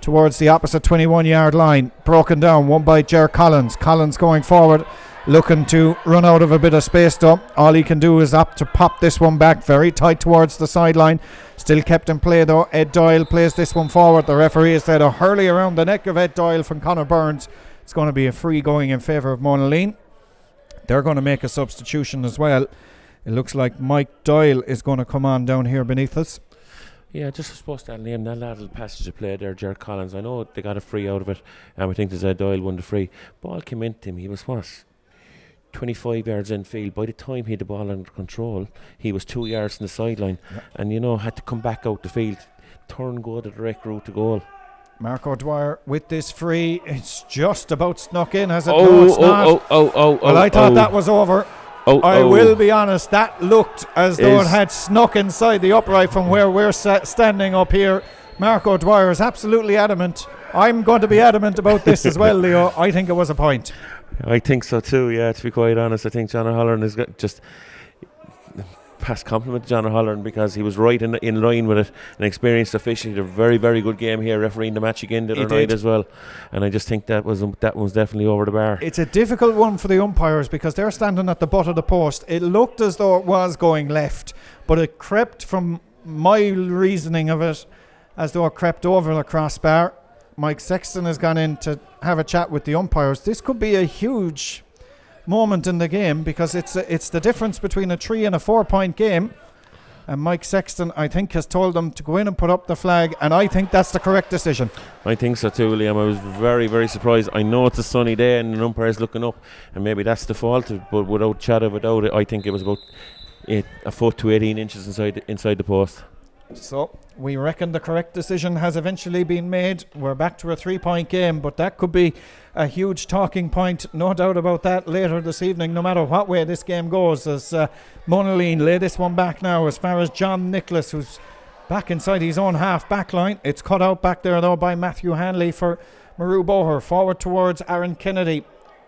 towards the opposite 21-yard line. Broken down, won by Ger Collins. Collins going forward, looking to run out of a bit of space though. All he can do is opt to pop this one back very tight towards the sideline. Still kept in play though. Ed Doyle plays this one forward. The referee has said a hurley around the neck of Ed Doyle from Conor Burns. It's going to be a free going in favour of Monaleen. They're going to make a substitution as well. It looks like Mike Doyle is going to come on down here beneath us. Yeah, just supposed to name that little passage of play there, Ger Collins. I know they got a free out of it. I think there's Doyle won the free. Ball came into him. He was 25 yards in field. By the time he had the ball under control, he was 2 yards from the sideline. Yeah. And, had to come back out the field, go the direct route to goal. Mark O'Dwyer with this free. It's just about snuck in, has it? No, it's not. Well, I thought that was over. I will be honest, that looked as though it had snuck inside the upright from where we're standing up here. Mark O'Dwyer is absolutely adamant. I'm going to be adamant about this as well, Leo. I think it was a point. I think so too, yeah, to be quite honest. I think John O'Halloran has got just past compliment to John O'Halloran, because he was right in line with it. An experienced official, did a very, very good game here, refereeing the match again the other night as well. And I just think that was definitely over the bar. It's a difficult one for the umpires because they're standing at the butt of the post. It looked as though it was going left, but it crept, from my reasoning of it, as though it crept over the crossbar. Mike Sexton has gone in to have a chat with the umpires. This could be a huge moment in the game because it's the difference between a 3 and a 4 point game, and Mike Sexton, I think, has told them to go in and put up the flag, and I think that's the correct decision. I think so too, Liam. I was very, very surprised. I know it's a sunny day and an umpire is looking up, and maybe that's the fault, but without it, I think it was about a foot to 18 inches inside the post. So we reckon the correct decision has eventually been made. We're back to a 3 point game, but that could be a huge talking point, no doubt about that, later this evening, no matter what way this game goes, as Monaleen lay this one back now as far as John Nicholas, who's back inside his own half back line. It's cut out back there though by Matthew Hanley for Murroe Boher. Forward towards Aaron Kennedy.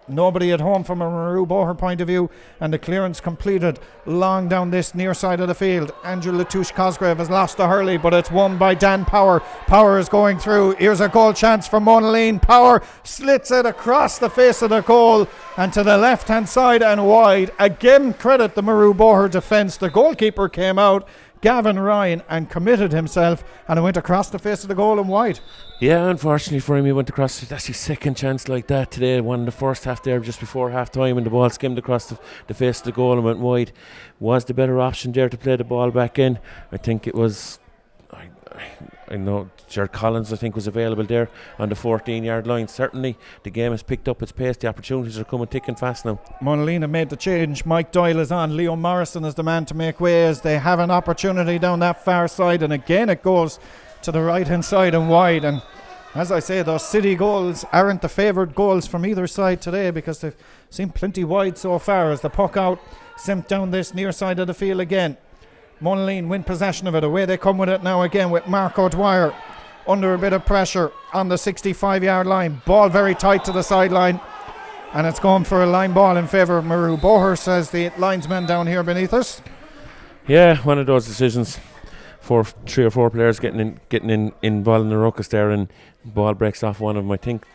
Nobody at home from a Murroe Boher point of view, and the clearance completed long down this near side of the field. Andrew Latouche Cosgrave has lost the hurley, but it's won by Dan Power. Power is going through. Here's a goal chance for Monaleen. Power slits it across the face of the goal and to the left hand side and wide. Again, credit the Murroe Boher defence. The goalkeeper came out, Gavin Ryan, and committed himself, and it went across the face of the goal and wide. Yeah, unfortunately for him, he went across. That's his second chance like that today. Won the first half there just before half time, and the ball skimmed across the face of the goal and went wide. Was the better option there to play the ball back in? I think it was. I know Jared Collins, I think, was available there on the 14-yard line. Certainly the game has picked up its pace. The opportunities are coming thick and fast now. Monaleen have made the change. Mike Doyle is on. Leo Morrison is the man to make way as they have an opportunity down that far side, and again it goes to the right hand side and wide, and As I say, those City goals aren't the favoured goals from either side today because they've seemed plenty wide so far as the puck out sent down this near side of the field again. Monaleen win possession of it. Away they come with it now again with Mark O'Dwyer under a bit of pressure on the 65-yard line. Ball very tight to the sideline, and it's going for a line ball in favour of Murroe. Boher, says the linesman down here beneath us. Yeah, one of those decisions for 3 or 4 players getting involved in the ruckus there, and ball breaks off one of them. I think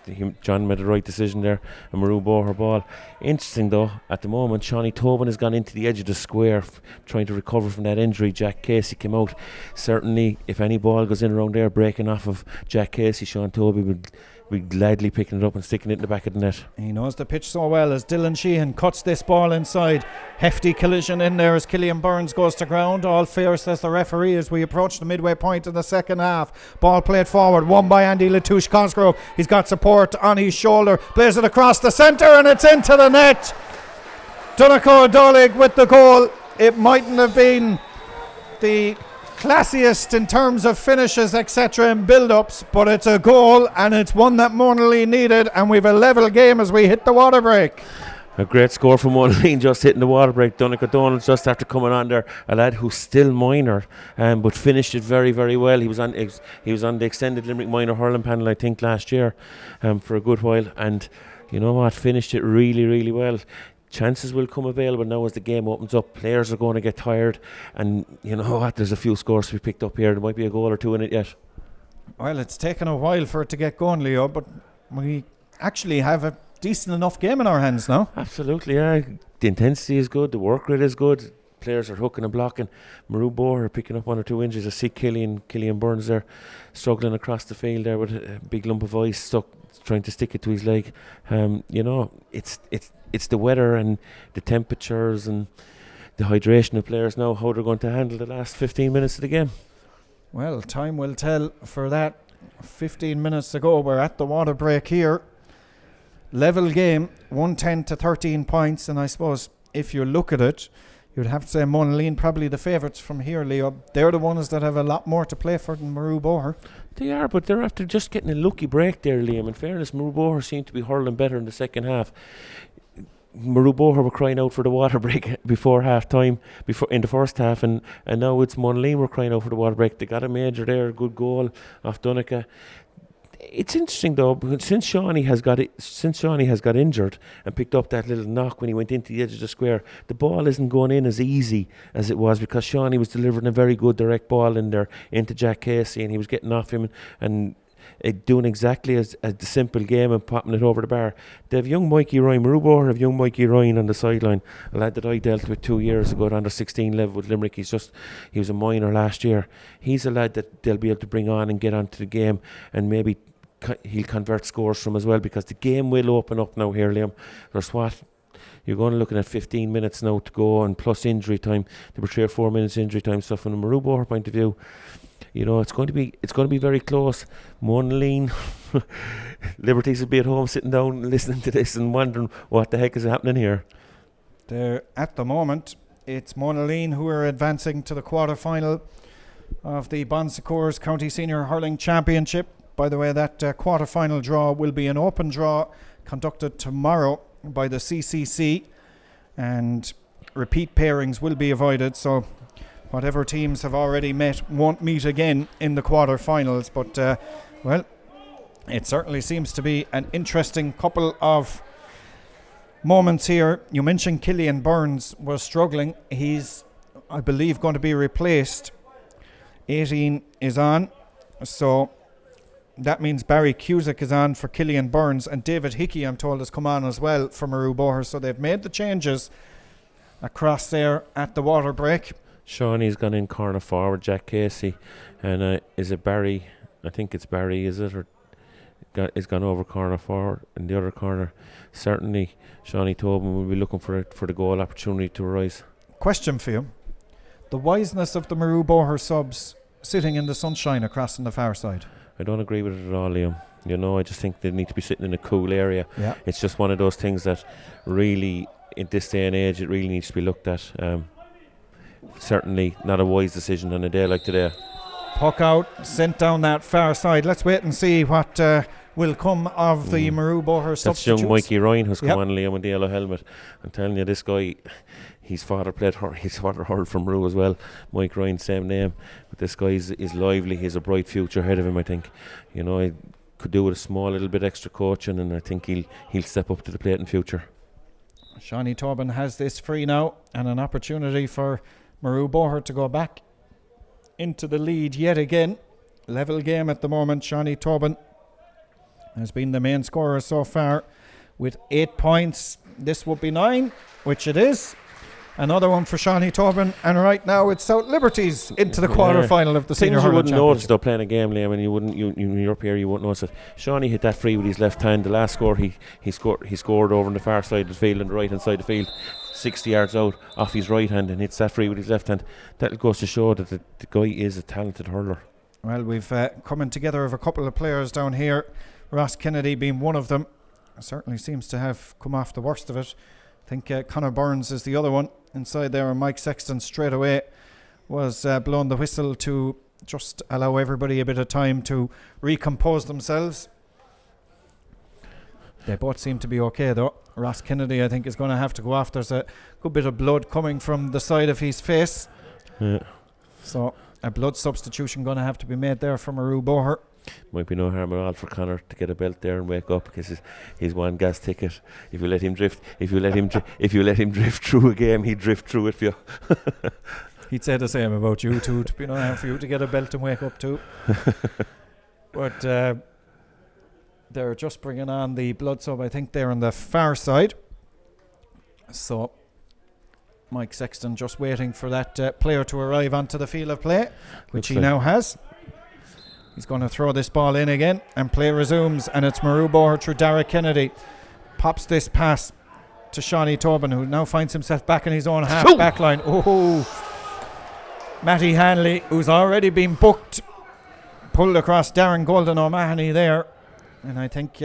John made the right decision there, and Murroe Boher ball. Interesting though, at the moment Shawnee Tobin has gone into the edge of the square trying to recover from that injury. Jack Casey came out. Certainly if any ball goes in around there breaking off of Jack Casey, Sean Tobin would be gladly picking it up and sticking it in the back of the net. He knows the pitch so well as Dylan Sheehan cuts this ball inside. Hefty collision in there as Killian Burns goes to ground. All fair, says the referee, as we approach the midway point of the second half. Ball played forward, won by Andy Latouche Cosgrove. He's got support on his shoulder, plays it across the centre, and it's into the net. Donegal Dolig with the goal. It mightn't have been the classiest in terms of finishes, etc., and build-ups, but it's a goal, and it's one that Monaleen needed, and we've a level game as we hit the water break. A great score from Monaleen, just hitting the water break. Donegal Donald just after coming on there, a lad who's still minor, but finished it very, very well. He was on the extended Limerick minor hurling panel, I think, last year for a good while, and you know what, finished it really, really well. Chances will come available now as the game opens up. Players are going to get tired, and you know what, there's a few scores to be picked up here. There might be a goal or two in it yet. Well, it's taken a while for it to get going, Leo, but we actually have a decent enough game in our hands now. Absolutely, yeah. The intensity is good, the work rate is good. Players are hooking and blocking. Murroe Boher picking up 1 or 2 inches. I see Killian Burns there struggling across the field there with a big lump of ice stuck, trying to stick it to his leg. You know, it's the weather and the temperatures and the hydration of players now, how they're going to handle the last 15 minutes of the game. Well, time will tell for that. 15 minutes to go. We're at the water break here. Level game, 110 to 13 points, and I suppose if you look at it, you'd have to say Monaleen probably the favourites from here, Leo. They're the ones that have a lot more to play for than Murroe Boher. They are, but they're after just getting a lucky break there, Liam. In fairness, Murroe Boher seemed to be hurling better in the second half. Murroe Boher were crying out for the water break before half time, before in the first half, and now it's Monaleen were crying out for the water break. They got a major there, a good goal off Donegal. It's interesting though, because since Shawnee has got injured and picked up that little knock when he went into the edge of the square, the ball isn't going in as easy as it was, because Shawnee was delivering a very good direct ball in there into Jack Casey, and he was getting off him and doing exactly as the simple game and popping it over the bar. They have young Mikey Ryan, Murroe Boher have young Mikey Ryan on the sideline, a lad that I dealt with 2 years ago at under 16 level with Limerick. He was a minor last year. He's a lad that they'll be able to bring on and get onto the game, and maybe he'll convert scores from as well, because the game will open up now here, Liam. There's what? You're going to looking at 15 minutes now to go, and plus injury time. There were 3 or 4 minutes injury time. So from a Murroe Boher point of view, you know, it's going to be very close. Monaleen, Liberties will be at home sitting down listening to this and wondering what the heck is happening here. There, at the moment, it's Monaleen who are advancing to the quarter-final of the Bon Secours County Senior Hurling Championship. By the way, that quarter-final draw will be an open draw conducted tomorrow by the CCC, and repeat pairings will be avoided, so whatever teams have already met won't meet again in the quarter-finals. But, well, it certainly seems to be an interesting couple of moments here. You mentioned Killian Burns was struggling. He's, I believe, going to be replaced. 18 is on, so that means Barry Cusick is on for Killian Burns, and David Hickey, I'm told, has come on as well for Murroe Boher. So they've made the changes across there at the water break. Shawnee's gone in corner forward, Jack Casey, and is it Barry? I think it's Barry, is it? Or is gone over corner forward in the other corner. Certainly Shawnee Tobin will be looking for the goal opportunity to arise. Question for you. The wiseness of the Murroe Boher subs sitting in the sunshine across on the far side. I don't agree with it at all, Liam. You know, I just think they need to be sitting in a cool area. Yeah. It's just one of those things that really, in this day and age, it really needs to be looked at. Certainly not a wise decision on a day like today. Puck out, sent down that far side. Let's wait and see what will come of the Murroe Boher substitutes. That's young Mikey Ryan who's Yep. come on, Liam, with the yellow helmet. I'm telling you, this guy, his father hurled from Murroe as well. Mike Ryan, same name. But this guy is lively. He has a bright future ahead of him, I think. You know, he could do with a small little bit extra coaching, and I think he'll step up to the plate in future. Shawnee Tobin has this free now, and an opportunity for Murroe Boher to go back into the lead yet again. Level game at the moment. Shawnee Tobin has been the main scorer so far with 8 points. This would be 9, which it is. Another one for Shawnee Tobin, and right now it's South Liberties into the quarter-final of the Senior Things you Hurling wouldn't notice Championship. though playing a game, Liam, and you're up here, you wouldn't notice it. Shawnee hit that free with his left hand. The last score he scored over on the far side of the field and the right hand side of the field, 60 yards out off his right hand, and hits that free with his left hand. That goes to show that the guy is a talented hurler. Well, we've coming together of a couple of players down here, Ross Kennedy being one of them. Certainly seems to have come off the worst of it. I think Conor Burns is the other one inside there, and Mike Sexton straight away was blown the whistle to just allow everybody a bit of time to recompose themselves. They both seem to be okay though. Ross Kennedy, I think, is going to have to go off. There's a good bit of blood coming from the side of his face. Yeah. So a blood substitution going to have to be made there for Murroe Boher. Might be no harm at all for Conor to get a belt there and wake up, because he's one gas ticket. If you let him drift, if you let him drift through a game, he'd drift through it for you. He'd say the same about you too. To be no harm for you to get a belt and wake up too. But they're just bringing on the blood sub. I think they're on the far side. So Mike Sexton just waiting for that player to arrive onto the field of play, which he now has. He's going to throw this ball in again, and play resumes, and it's Murroe Boher through Derek Kennedy. Pops this pass to Shawnee Tobin, who now finds himself back in his own half back line. Oh, Matty Hanley, who's already been booked, pulled across Darren Golden O'Mahony there. And I think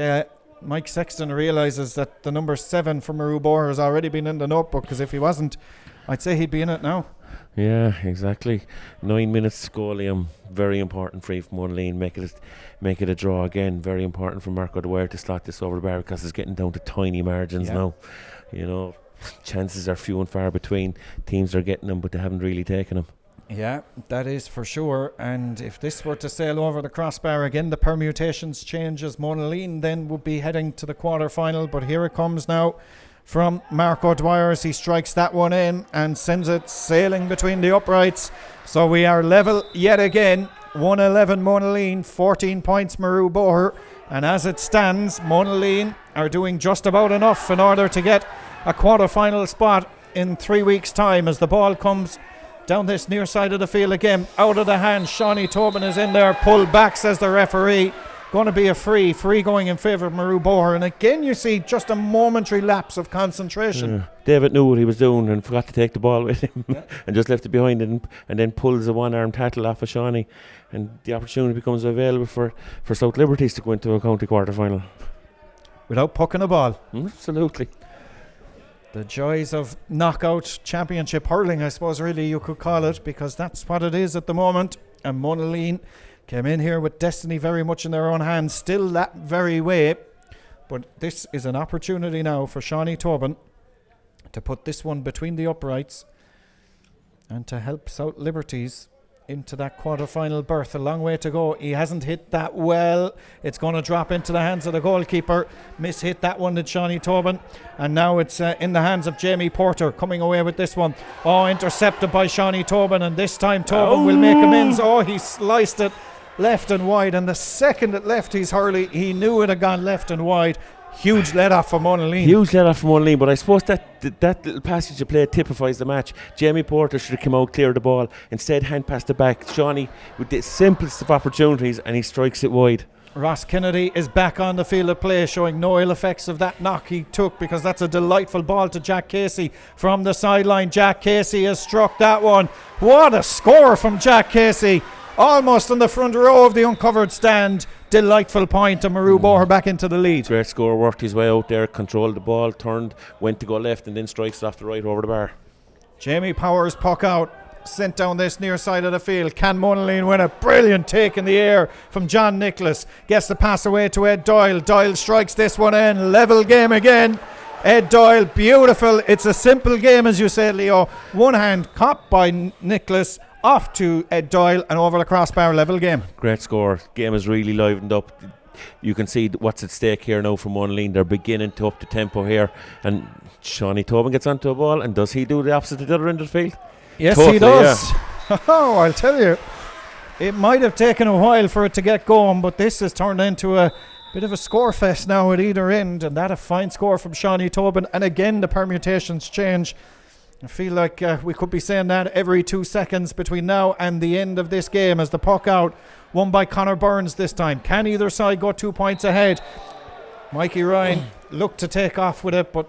Mike Sexton realises that the number 7 for Murroe Boher has already been in the notebook, because if he wasn't, I'd say he'd be in it now. Yeah, exactly. 9 minutes to go, Liam. Very important free from Monaleen. Make it a draw again. Very important for Marco Dwyer to slot this over the bar, because it's getting down to tiny margins now. You know, chances are few and far between. Teams are getting them, but they haven't really taken them. Yeah, that is for sure. And if this were to sail over the crossbar again, the permutations change, as Monaleen then would be heading to the quarter-final. But here it comes now from Marco Dwyer as he strikes that one in and sends it sailing between the uprights. So we are level yet again. 111 Monaleen, 14 points Murroe Boher. And as it stands, Monaleen are doing just about enough in order to get a quarter-final spot in 3 weeks' time, as the ball comes down this near side of the field again, out of the hand. Shawnee Tobin is in there, pulled back, says the referee. Going to be a free going in favour of Murroe Boher. And again you see just a momentary lapse of concentration. David knew what he was doing and forgot to take the ball with him and just left it behind, and then pulls a one-arm tackle off of Shawnee, and the opportunity becomes available for South Liberties to go into a county quarter-final. Without pucking a ball. Absolutely. The joys of knockout championship hurling, I suppose really you could call it, because that's what it is at the moment. And Monaleen came in here with destiny very much in their own hands, still that very way. But this is an opportunity now for Shawnee Tobin to put this one between the uprights and to help South Liberties into that quarter-final berth. A long way to go. He hasn't hit that well. It's going to drop into the hands of the goalkeeper. Miss-hit that one, did Shawnee Tobin. And now it's in the hands of Jamie Porter, coming away with this one. Oh, intercepted by Shawnee Tobin, and this time Tobin will make amends. Oh, he sliced it left and wide, and the second it left his hurley, he knew it had gone left and wide. Huge let-off for Monaleen. Huge let-off for Monaleen, but I suppose that little passage of play typifies the match. Jamie Porter should have come out, clear the ball. Instead, hand passed it back. Shawnee with the simplest of opportunities, and he strikes it wide. Ross Kennedy is back on the field of play, showing no ill effects of that knock he took, because that's a delightful ball to Jack Casey from the sideline. Jack Casey has struck that one. What a score from Jack Casey. Almost on the front row of the uncovered stand. Delightful point, and Murroe Boher back into the lead. Great score, worked his way out there, controlled the ball, turned, went to go left, and then strikes it off the right over the bar. Jamie Powers puck out. sent down this near side of the field. Can Monaleen win it? Brilliant take in the air from John Nicholas. Gets the pass away to Ed Doyle. Doyle strikes this one in. Level game again. Ed Doyle, beautiful. It's a simple game, as you said, Leo. One hand caught by Nicholas, off to Ed Doyle and over the crossbar. Level game. Great score. Game is really livened up. You can see what's at stake here now for Monaleen. They're beginning to up the tempo here, and Shawnee Tobin gets onto a ball, and does he do the opposite to the other end of the field? Yes, totally, he does. Yeah. Oh, I'll tell you, it might have taken a while for it to get going, but this has turned into a bit of a score fest now at either end, and that a fine score from Shawnee Tobin. And again, the permutations change. I feel like we could be saying that every 2 seconds between now and the end of this game, as the puck out, won by Conor Burns this time. Can either side go 2 points ahead? Mikey Ryan looked to take off with it, but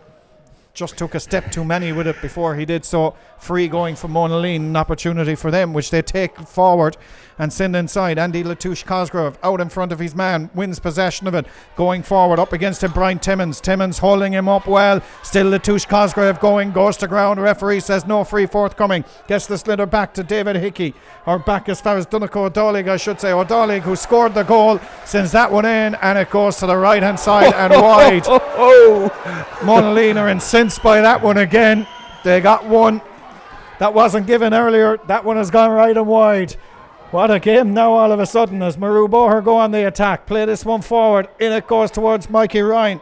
just took a step too many with it before he did so. Free going for Monaleen, an opportunity for them, which they take forward and send inside. Andy Latouche Cosgrove out in front of his man, wins possession of it, going forward up against him. Brian Timmins holding him up well. Still Latouche Cosgrove going, goes to ground. Referee says no free forthcoming. Gets the sliotar back to David Hickey, or back as far as Donegal O'Dollig, I should say. O'Dollig, who scored the goal, sends that one in, and it goes to the right hand side and wide. Monaleen are incensed by that one again. They got one that wasn't given earlier. That one has gone right and wide. What a game now all of a sudden as Murroe Boher go on the attack. Play this one forward. In it goes towards Mikey Ryan.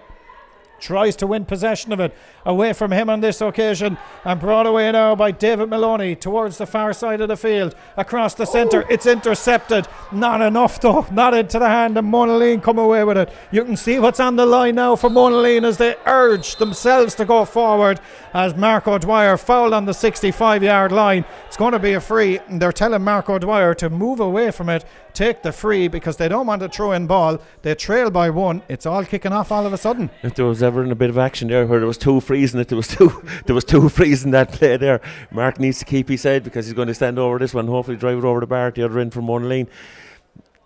Tries to win possession of it away from him on this occasion, and brought away now by David Maloney towards the far side of the field, across the centre. It's intercepted, not enough though, not into the hand, and Monaleen come away with it. You can see what's on the line now for Monaleen as they urge themselves to go forward, as Mark O'Dwyer fouled on the 65-yard line. It's going to be a free, and they're telling Mark O'Dwyer to move away from it, take the free, because they don't want a throw-in ball. They trail by one. It's all kicking off all of a sudden. If there was ever in a bit of action there where there was two frees in it, there was two frees in that play there. Mark needs to keep his head, because he's going to stand over this one, hopefully drive it over the bar at the other end for Monaleen.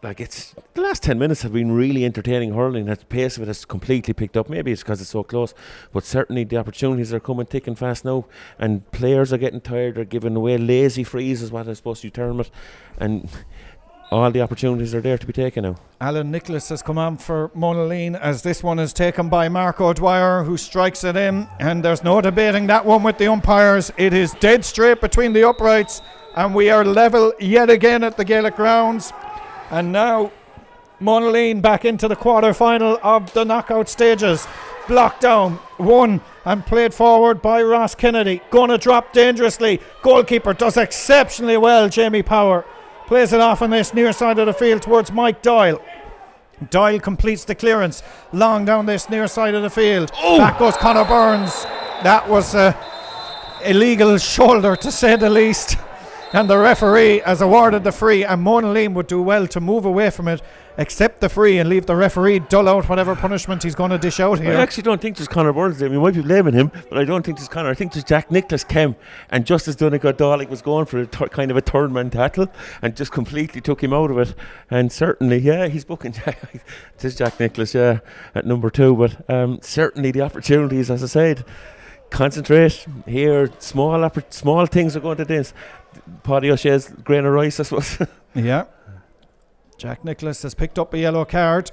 Like, it's the last 10 minutes have been really entertaining hurling. The pace of it has completely picked up. Maybe it's because it's so close, but certainly the opportunities are coming thick and fast now, and players are getting tired. They're giving away lazy frees, is what I suppose you term it, and all the opportunities are there to be taken now. Alan Nicholas has come on for Monaleen, as this one is taken by Mark O'Dwyer, who strikes it in, and there's no debating that one with the umpires. It is dead straight between the uprights, and we are level yet again at the Gaelic grounds. And now Monaleen back into the quarter-final of the knockout stages. Blocked down, won and played forward by Ross Kennedy. Gonna drop dangerously. Goalkeeper does exceptionally well, Jamie Power. Plays it off on this near side of the field towards Mike Doyle. Doyle completes the clearance long down this near side of the field. Back goes Conor Burns. That was a illegal shoulder, to say the least. And the referee has awarded the free, and Monaleen would do well to move away from it, accept the free, and leave the referee dull out whatever punishment he's going to dish out here. I actually don't think there's Conor Burns there. We might be blaming him, but I don't think there's Conor. I think there's Jack Nicholas came, and just as Donegal O'Dollig was going for kind of a third-man tackle, and just completely took him out of it. And certainly, yeah, he's booking Jack. It is Jack Nicholas, yeah, at number 2. But certainly the opportunities, as I said, concentrate here. Small things are going to this. Paddy O'Shea's grain of rice, I suppose. Yeah. Jack Nicholas has picked up a yellow card.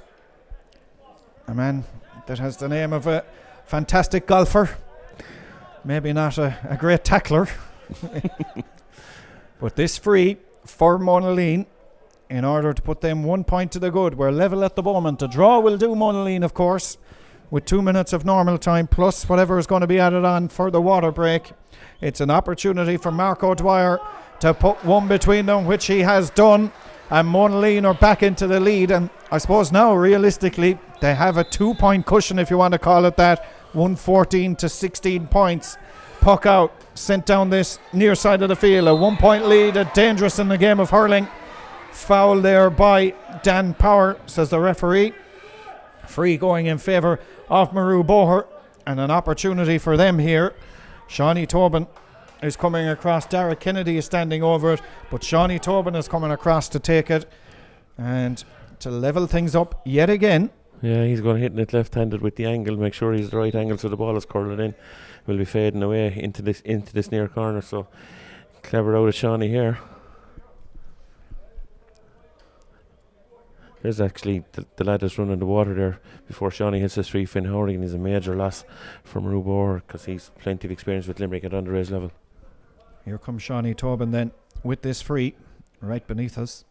A man that has the name of a fantastic golfer. Maybe not a great tackler. But this free for Monaleen, in order to put them 1 point to the good. We're level at the moment. A draw will do Monaleen, of course, with 2 minutes of normal time plus whatever is going to be added on for the water break. It's an opportunity for Mark O'Dwyer to put one between them, which he has done, and Monaleen are back into the lead. And I suppose now, realistically, they have a 2 point cushion, if you want to call it that. 114 to 16 points. Puck out, sent down this near side of the field. A 1 point lead, dangerous in the game of hurling. Foul there by Dan Power, says the referee. Free going in favour of Murroe Boher, and an opportunity for them here. Shawnee Tobin is coming across. Derek Kennedy is standing over it, but Shawnee Tobin is coming across to take it and to level things up yet again. Yeah, he's going to hit it left-handed with the angle, make sure he's the right angle so the ball is curling in. Will be fading away into this near corner, so Clever out of Shawnee here. There's actually the lad that's running the water there before Shawnee hits his 3. Finn Horgan is a major loss for Murroe Boher because he's plenty of experience with Limerick at underage level. Here comes Shawnee Tobin then with this free right beneath us.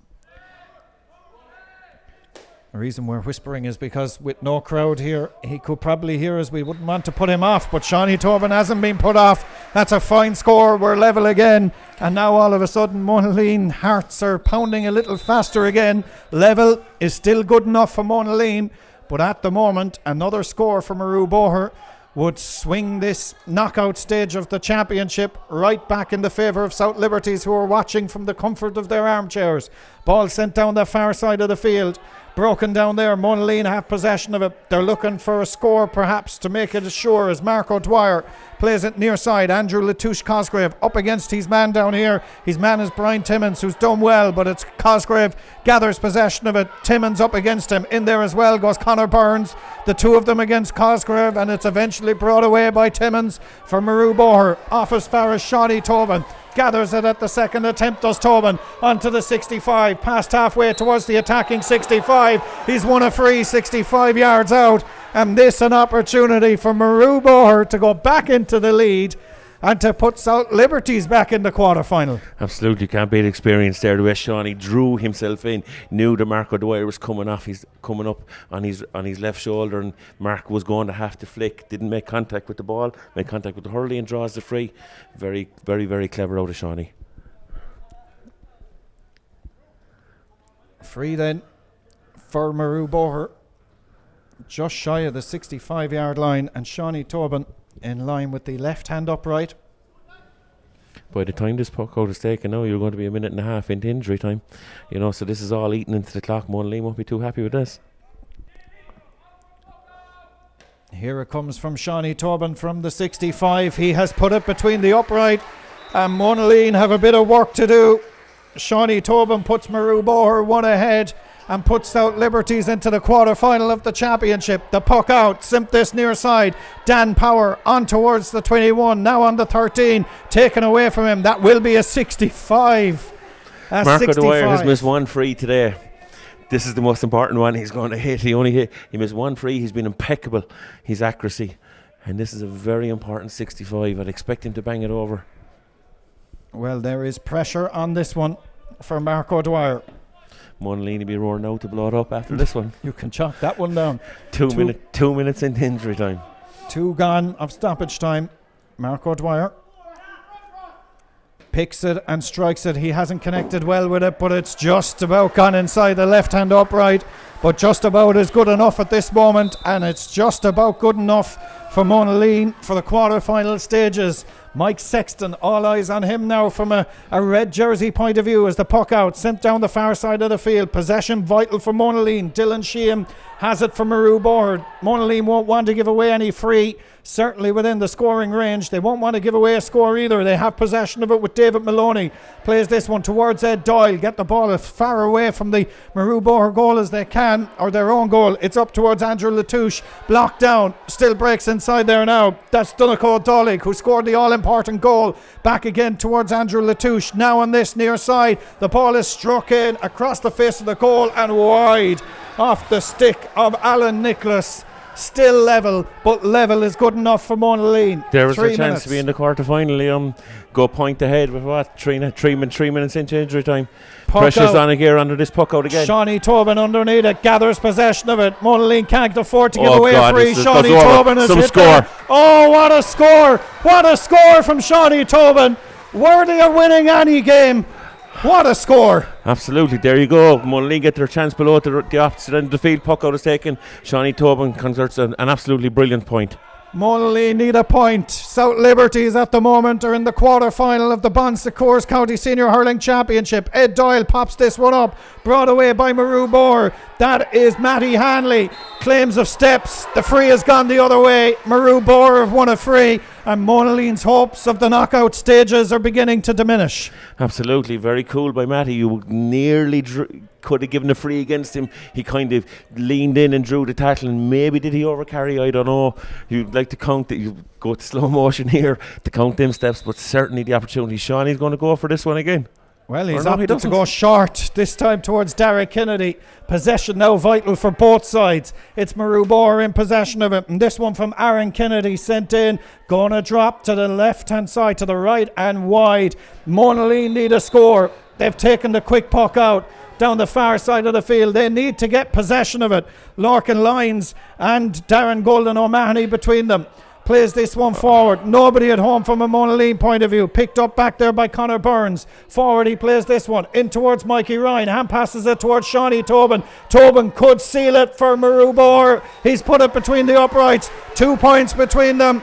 The reason we're whispering is because with no crowd here, he could probably hear us. We wouldn't want to put him off, but Shawnee Tobin hasn't been put off. That's a fine score. We're level again. And now all of a sudden, Monaleen hearts are pounding a little faster again. Level is still good enough for Monaleen, but at the moment, another score for Murroe Boher would swing this knockout stage of the championship right back in the favour of South Liberties, who are watching from the comfort of their armchairs. Ball sent down the far side of the field. Broken down there. Monaleen have possession of it. They're looking for a score perhaps to make it as sure as Mark O'Dwyer plays it near side. Andrew Latouche Cosgrave up against his man down here. His man is Brian Timmins, who's done well, but it's Cosgrave gathers possession of it. Timmins up against him. In there as well goes Conor Burns. The two of them against Cosgrave, and it's eventually brought away by Timmins for Murroe Boher. Off as far as Shawnee Tobin. Gathers it at the second attempt, does Tobin, onto the 65, past halfway towards the attacking 65. He's won a free 65 yards out, and this an opportunity for Murroe Boher to go back into the lead and to put South Liberties back in the quarter-final. Absolutely, can't beat experience there. The way Shawnee drew himself in, knew that Mark O'Dwyer was coming off. He's coming up on his left shoulder, and Mark was going to have to flick. Didn't make contact with the ball, made contact with the hurley and draws the free. Very, very, very clever out of Shawnee. Free then for Murroe Boher, just shy of the 65-yard line, and Shawnee Tobin in line with the left hand upright. By the time this puck out is taken now, you're going to be a minute and a half into injury time. So this is all eating into the clock. Monaleen won't be too happy with this. Here it comes from Shawnee Tobin from the 65. He has put it between the upright, and Monaleen have a bit of work to do. Shawnee Tobin puts Murroe Boher one ahead and puts South Liberties into the quarter-final of the championship. The puck out, simp this near side. Dan Power on towards the 21, now on the 13, taken away from him. That will be a 65. Mark O'Dwyer has missed one free today. This is the most important one he's going to hit. He missed one free. He's been impeccable, his accuracy. And this is a very important 65. I'd expect him to bang it over. Well, there is pressure on this one for Mark O'Dwyer. Monaleen will be roaring out to blow it up after this one. You can chalk that one down. 2 minutes into injury time. 2 gone of stoppage time. Mark O'Dwyer picks it and strikes it. He hasn't connected well with it, but it's just about gone inside the left hand upright. But just about is good enough at this moment, and it's just about good enough for Monaleen for the quarter-final stages. Mike Sexton, all eyes on him now from a red jersey point of view as the puck out, sent down the far side of the field. Possession vital for Monaleen. Dylan Sheehan has it for Murroe Boher. Monaleen won't want to give away any free, certainly within the scoring range. They won't want to give away a score either. They have possession of it with David Maloney. Plays this one towards Ed Doyle. Get the ball as far away from the Murroe Boher goal as they can, or their own goal. It's up towards Andrew Latouche. Blocked down. Still breaks inside there now. That's Donegal Dolig, who scored the all-important goal. Back again towards Andrew Latouche. Now on this near side. The ball is struck in across the face of the goal and wide off the stick of Alan Nicholas. Still level, but level is good enough for Monaleen. There was a chance to be in the quarter-final. Go point ahead with what? 3 minutes into injury time. Puck Pressure's out. on here under this puck out again. Shawnee Tobin underneath it, gathers possession of it. Monaleen can't afford to give away God, a free. this Shawnee goes over. Tobin has Some hit score. there. Oh, what a score! What a score from Shawnee Tobin. Worthy of winning any game. What a score. Absolutely, there you go. Monaleen get their chance below at the opposite end of the field. Puck out is taken. Shawnee Tobin converts an absolutely brilliant point. Monaleen need a point. South Liberties at the moment are in the quarter-final of the Bon Secours County Senior Hurling Championship. Ed Doyle pops this one up, brought away by Murroe Boher. That is Matty Hanley. Claims of steps. The free has gone the other way. Murroe Boher have won a free, and Monaleen's hopes of the knockout stages are beginning to diminish. Absolutely, very cool by Matty. You nearly could have given a free against him. He kind of leaned in and drew the tackle, and maybe did he overcarry? I don't know. You'd like to count it. You go to slow motion here to count them steps, but certainly the opportunity. Shawnee's going to go for this one again. Well, he's opted to go short, this time towards Derek Kennedy. Possession now vital for both sides. It's Murroe Boher in possession of it. And this one from Aaron Kennedy sent in. Gonna drop to the left-hand side, to the right and wide. Monaleen need a score. They've taken the quick puck out down the far side of the field. They need to get possession of it. Larkin Lyons and Darren Golden O'Mahony between them. Plays this one forward. Nobody at home from a Monaleen point of view. Picked up back there by Conor Burns. Forward he plays this one in towards Mikey Ryan. Hand passes it towards Shawnee Tobin. Tobin could seal it for Murroe Boher. He's put it between the uprights. 2 points between them.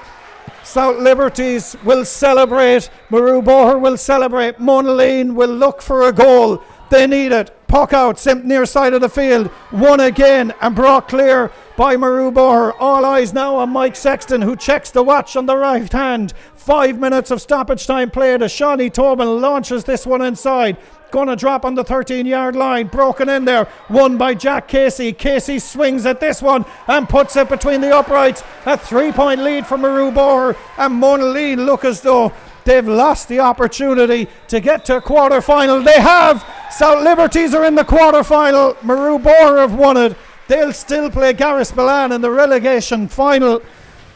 South Liberties will celebrate. Murroe Boher will celebrate. Monaleen will look for a goal. They need it. Puck out, near side of the field. Won again and brought clear by Murroe Boher. All eyes now on Mike Sexton, who checks the watch on the right hand. 5 minutes of stoppage time played as Shawnee Tobin launches this one inside. Gonna drop on the 13-yard line. Broken in there. Won by Jack Casey. Casey swings at this one and puts it between the uprights. A 3-point lead for Murroe Boher. And Monaleen look as though they've lost the opportunity to get to a quarter-final. They have. South Liberties are in the quarter-final. Murroe Boher have won it. They'll still play Garris-Ballan in the relegation final.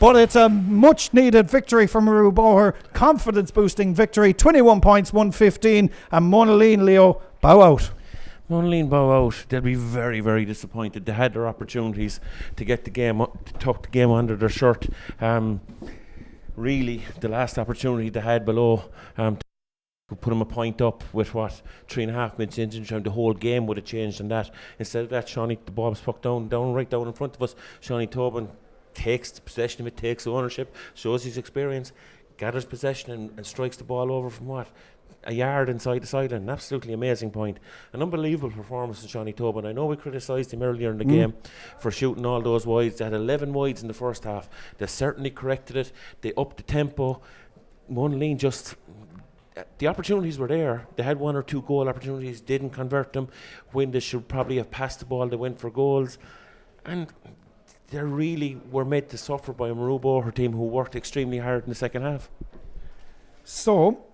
But it's a much-needed victory for Murroe Boher. Confidence-boosting victory. 21 points, 115. And Monaleen, Leo, bow out. Monaleen bow out. They'll be very, very disappointed. They had their opportunities to get the game, to tuck the game under their shirt. Really, the last opportunity they had below to put them a point up with 3.5 minutes into time, the whole game would have changed on that. Instead of that, Shawnee, the ball was pucked right down in front of us. Shawnee Tobin takes possession of it, takes ownership, shows his experience, gathers possession and strikes the ball over from a yard inside the sideline. An absolutely amazing point. An unbelievable performance from Shawnee Tobin. I know we criticised him earlier in the game for shooting all those wides. They had 11 wides in the first half. They certainly corrected it. They upped the tempo. Monaleen just... the opportunities were there. They had 1 or 2 goal opportunities, didn't convert them. When they should probably have passed the ball, they went for goals. And they really were made to suffer by a Murroe Boher team who worked extremely hard in the second half. So,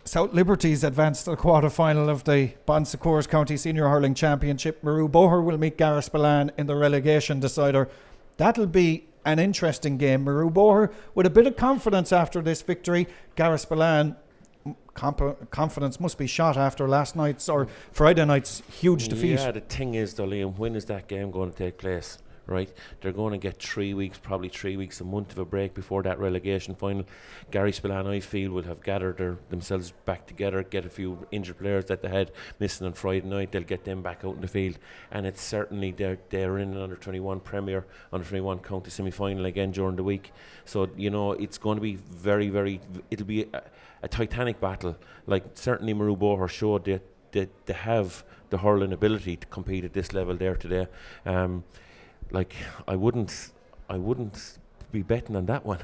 South Liberties advanced to the quarter-final of the Bon Secours County Senior Hurling Championship. Murroe Boher will meet Garris-Ballan in the relegation decider. That'll be an interesting game. Murroe Boher with a bit of confidence after this victory. Garris-Ballan confidence must be shot after last night's or Friday night's huge defeat. Yeah, the thing is though, Liam, when is that game going to take place? Right, they're going to get 3 weeks, probably 3 weeks, a month of a break before that relegation final. Garris-Ballan, I feel, will have gathered themselves back together, get a few injured players that they had missing on Friday night. They'll get them back out in the field, and it's certainly they're in an under 21 Premier, under 21 county semi-final again during the week. So it's going to be very, very. It'll be a titanic battle. Like certainly Murroe Boher showed that they have the hurling ability to compete at this level there today. Like I wouldn't be betting on that one.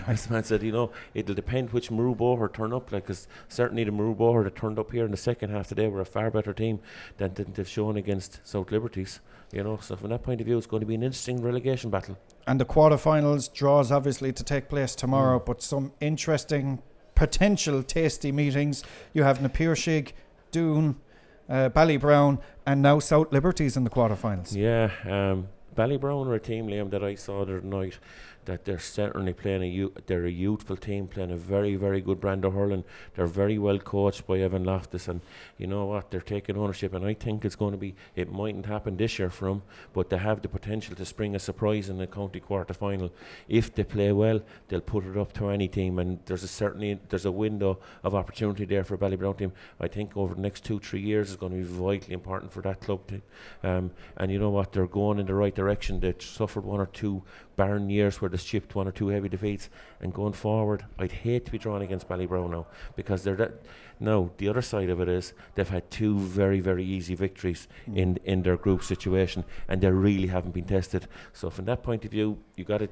As man said, it'll depend which Murroe Boher turn up. Like, because certainly the Murroe Boher that turned up here in the second half today were a far better team than they've shown against South Liberties. So from that point of view, it's going to be an interesting relegation battle. And the quarterfinals draws obviously to take place tomorrow, but some interesting potential tasty meetings. You have Napearshig, Doon, Ballybrown, and now South Liberties in the quarterfinals. Yeah. Ballybrown are a team, Liam, that I saw the other night, that they're certainly playing they're a youthful team, playing a very, very good brand of hurling. They're very well coached by Evan Loftus, and you know what, they're taking ownership, and I think it mightn't happen this year for them, but they have the potential to spring a surprise in the county quarter-final. If they play well, they'll put it up to any team, and there's a window of opportunity there for a Ballybrown team. I think over the next 2-3 years is going to be vitally important for that club team. And you know what, they're going in the right direction. direction. They suffered 1 or 2 barren years where they shipped 1 or 2 heavy defeats, and going forward, I'd hate to be drawn against Ballybrown now, because they're that. Now the other side of it is they've had 2 very, very easy victories in their group situation, and they really haven't been tested. So from that point of view, you got to.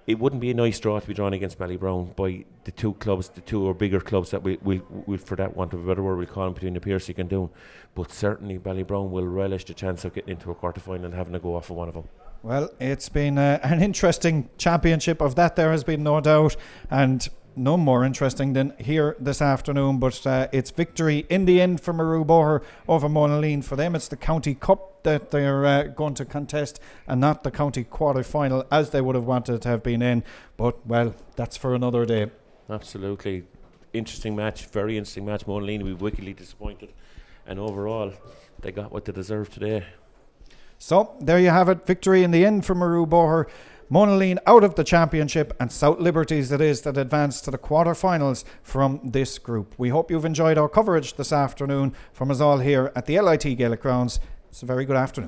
It wouldn't be a nice draw to be drawn against Ballybrown by the 2 clubs, the 2 or bigger clubs that we for that want of a better word, we'll call them, between the Piercy and Doon. But certainly Ballybrown will relish the chance of getting into a quarter final and having to go off for one of them. Well, it's been an interesting championship, of that there has been no doubt, and no more interesting than here this afternoon. But it's victory in the end for Murroe Boher over Monaleen. For them, it's the county cup that they're going to contest, and not the county quarter-final as they would have wanted to have been in. But, well, that's for another day. Absolutely. Interesting match, very interesting match. Monaleen will be wickedly disappointed, and overall they got what they deserved today. So there you have it, victory in the end for Murroe Boher. Monaleen out of the championship, and South Liberties it is that advanced to the quarter-finals from this group. We hope you've enjoyed our coverage this afternoon from us all here at the LIT Gaelic Grounds. It's a very good afternoon.